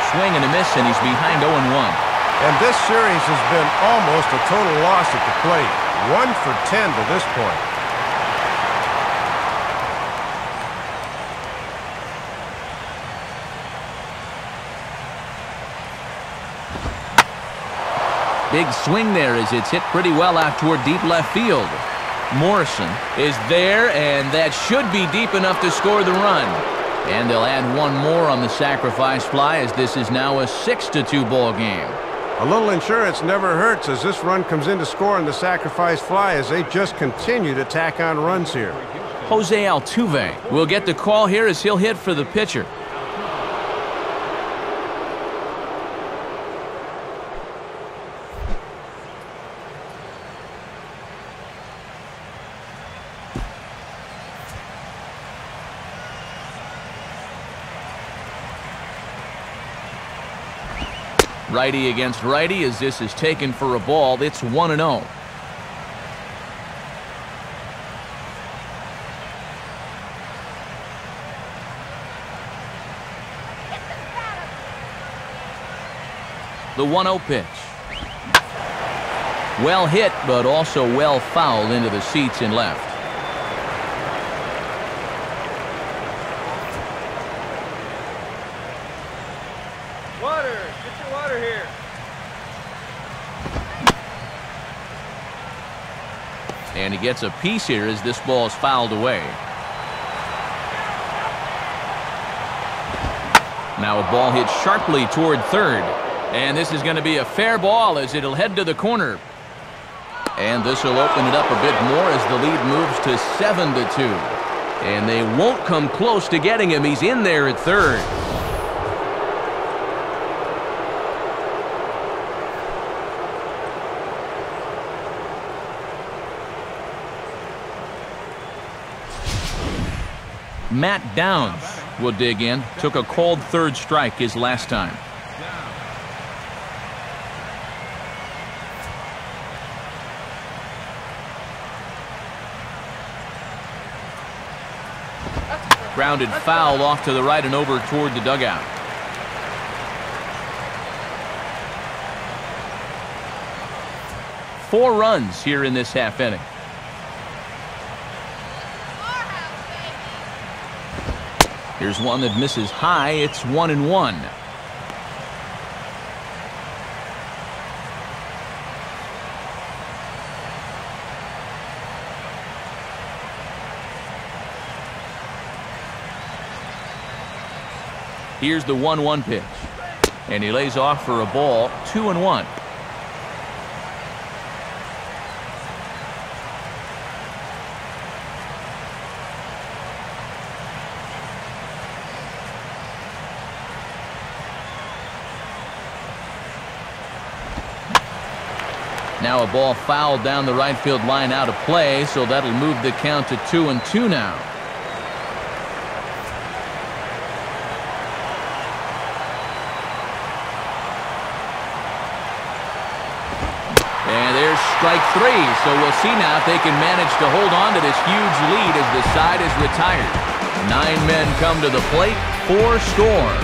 Swing and a miss, and he's behind 0-1. And this series has been almost a total loss at the plate. 1 for 10 to this point. Big swing there as it's hit pretty well out toward deep left field. Morrison is there, and that should be deep enough to score the run. And they'll add one more on the sacrifice fly as this is now a 6-2 ball game. A little insurance never hurts as this run comes in to score on the sacrifice fly as they just continue to tack on runs here. Jose Altuve will get the call here as he'll hit for the pitcher. Righty against righty as this is taken for a ball. It's 1-0. The 1-0 pitch. Well hit, but also well fouled into the seats in left. And he gets a piece here as this ball is fouled away. Now a ball hit sharply toward third. And this is going to be a fair ball as it'll head to the corner. And this will open it up a bit more as the lead moves to 7-2. And they won't come close to getting him. He's in there at third. Matt Downs will dig in. Took a called third strike his last time. Grounded foul off to the right and over toward the dugout. Four runs here in this half inning. Here's one that misses high. It's 1-1. Here's the 1-1 pitch. And he lays off for a ball, 2-1. Now a ball fouled down the right field line out of play, so that'll move the count to 2-2 now. And there's strike three, so we'll see now if they can manage to hold on to this huge lead as the side is retired. 9 men come to the plate, 4 score.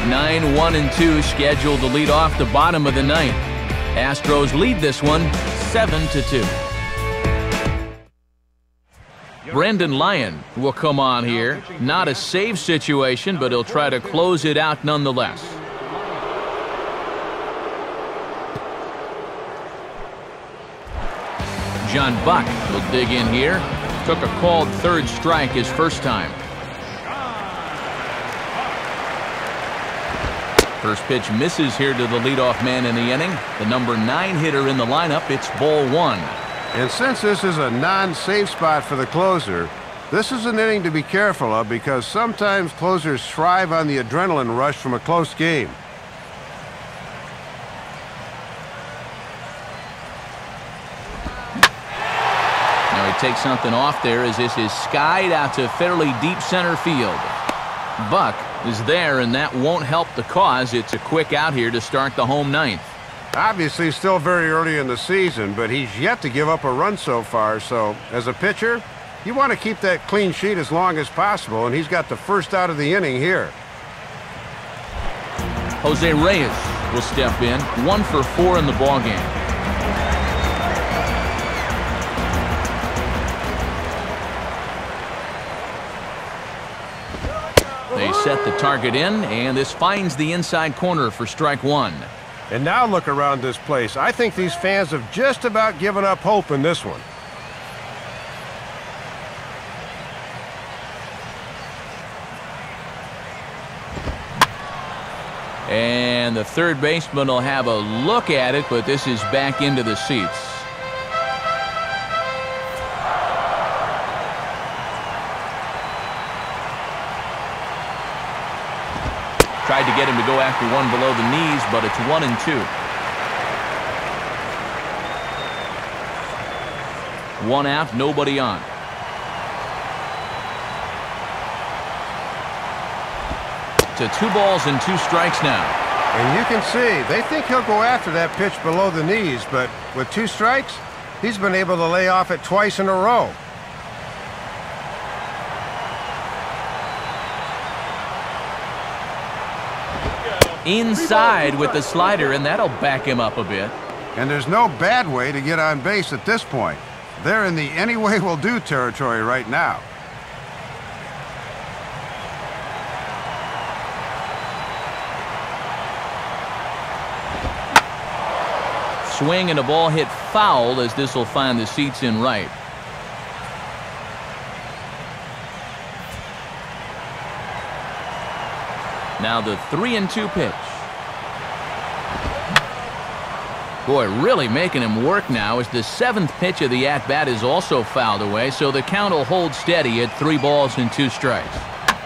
9-1-2 scheduled to lead off the bottom of the ninth. Astros lead this one 7-2. Brendan Lyon will come on here. Not a save situation, but he'll try to close it out nonetheless. John Buck will dig in here. Took a called third strike his first time. First pitch misses here to the leadoff man in the inning. The number 9 hitter in the lineup. It's ball 1. And since this is a non-safe spot for the closer, this is an inning to be careful of because sometimes closers thrive on the adrenaline rush from a close game. Now he takes something off there as this is skied out to fairly deep center field. Buck is there, and that won't help the cause. It's a quick out here to start the home ninth. Obviously still very early in the season, but he's yet to give up a run so far, so as a pitcher, you want to keep that clean sheet as long as possible, and he's got the first out of the inning here. Jose Reyes will step in, 1 for 4 in the ballgame. They set the target in, and this finds the inside corner for strike 1. And now look around this place. I think these fans have just about given up hope in this one. And the third baseman will have a look at it, but this is back into the seats. Tried to get him to go after one below the knees, but it's 1-2. 1 out, nobody on. To 2 balls and 2 strikes now. And you can see, they think he'll go after that pitch below the knees, but with 2 strikes, he's been able to lay off it twice in a row. Inside with the slider, and that'll back him up a bit. And there's no bad way to get on base at this point. They're in the any way will do territory right now. Swing and a ball hit foul as this will find the seats in right. Now the 3-2 pitch. Boy, really making him work now as the 7th pitch of the at-bat is also fouled away, so the count will hold steady at 3 balls and 2 strikes.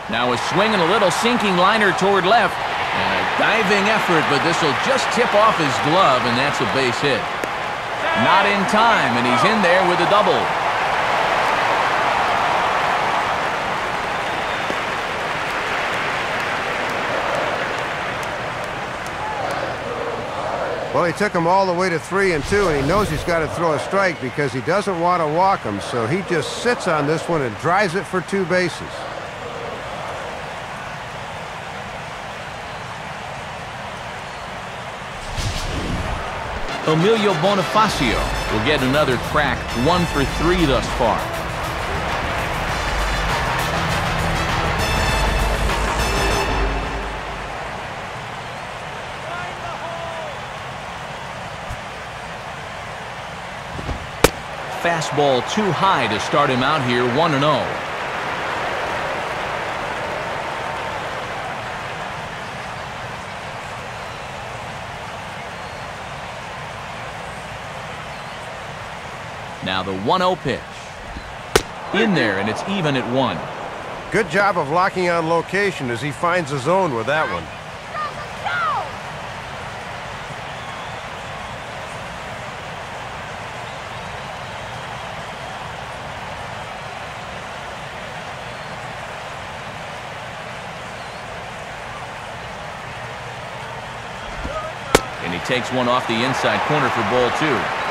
Now a swing and a little sinking liner toward left, and a diving effort, but this will just tip off his glove, and that's a base hit. Not in time, and he's in there with a double. Well, he took him all the way to 3-2, and he knows he's got to throw a strike because he doesn't want to walk him, so he just sits on this one and drives it for 2 bases. Emilio Bonifacio will get another crack, 1 for 3 thus far. fastball too high to start him out here 1-0. Now the 1-0 pitch. In there, and it's even at 1. Good job of locking on location as he finds the zone with that one. And he takes one off the inside corner for ball 2.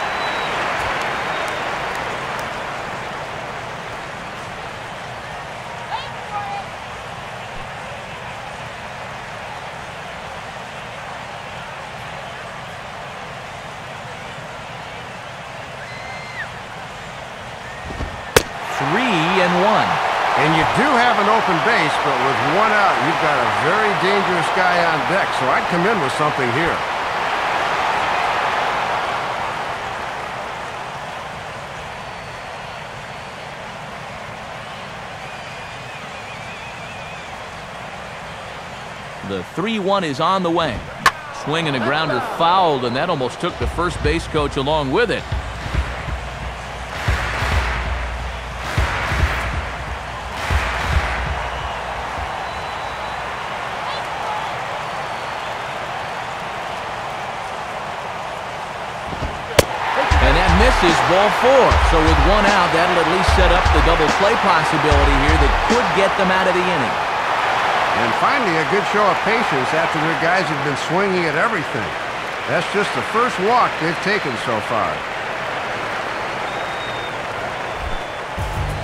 And you do have an open base, but with one out, you've got a very dangerous guy on deck, so I'd come in with something here. The 3-1 is on the way. Swing and a grounder fouled, and that almost took the first base coach along with it. Misses, ball 4. So with one out, that'll at least set up the double play possibility here that could get them out of the inning. And finally, a good show of patience after their guys have been swinging at everything. That's just the first walk they've taken so far.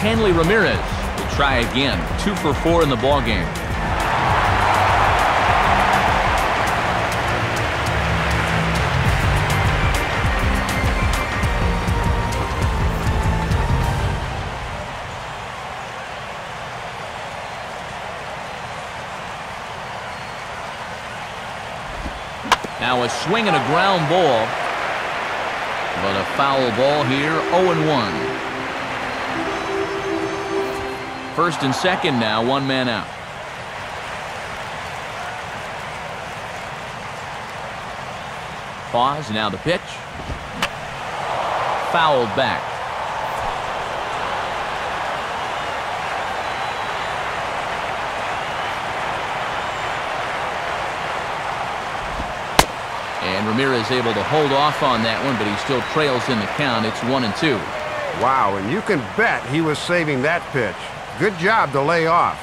Hanley Ramirez will try again. 2 for 4 in the ballgame. Now a swing and a ground ball, but a foul ball here, 0-1. First and second now, 1 man out. Pause, now the pitch. Fouled back. And Ramirez able to hold off on that one, but he still trails in the count. It's 1-2. Wow, and you can bet he was saving that pitch. Good job to lay off.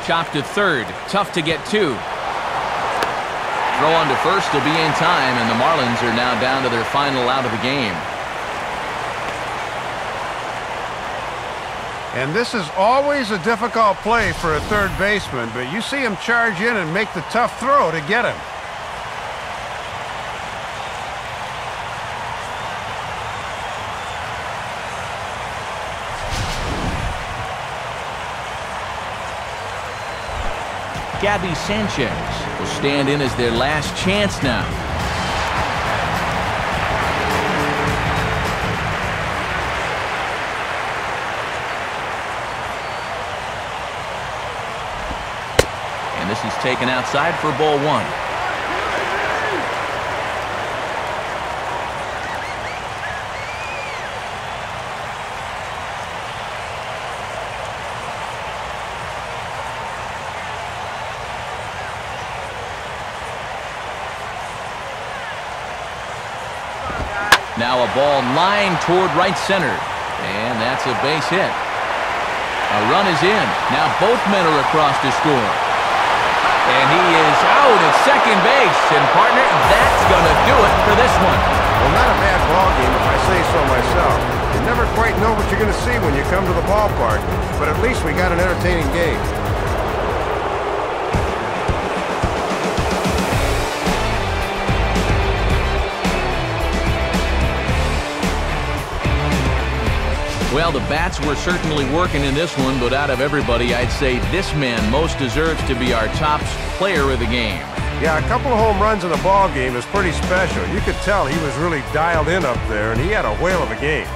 Chopped to third. Tough to get to. Throw on to first will be in time, and the Marlins are now down to their final out of the game. And this is always a difficult play for a third baseman, but you see him charge in and make the tough throw to get him. Gabby Sanchez will stand in as their last chance now. And this is taken outside for ball 1. Now a ball lined toward right center. And that's a base hit. A run is in. Now both men are across to score. And he is out at second base. And partner, that's going to do it for this one. Well, not a bad ball game if I say so myself. You never quite know what you're going to see when you come to the ballpark. But at least we got an entertaining game. Well, the bats were certainly working in this one, but out of everybody, I'd say this man most deserves to be our top player of the game. Yeah, a couple of home runs in the ball game is pretty special. You could tell he was really dialed in up there, and he had a whale of a game.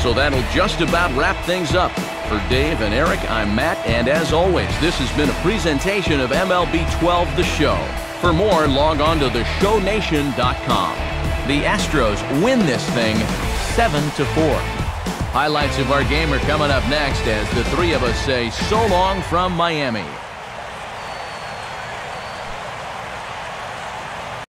So that'll just about wrap things up. For Dave and Eric, I'm Matt, and as always, this has been a presentation of MLB 12 The Show. For more, log on to theshownation.com. The Astros win this thing 7-4. Highlights of our game are coming up next as the three of us say so long from Miami.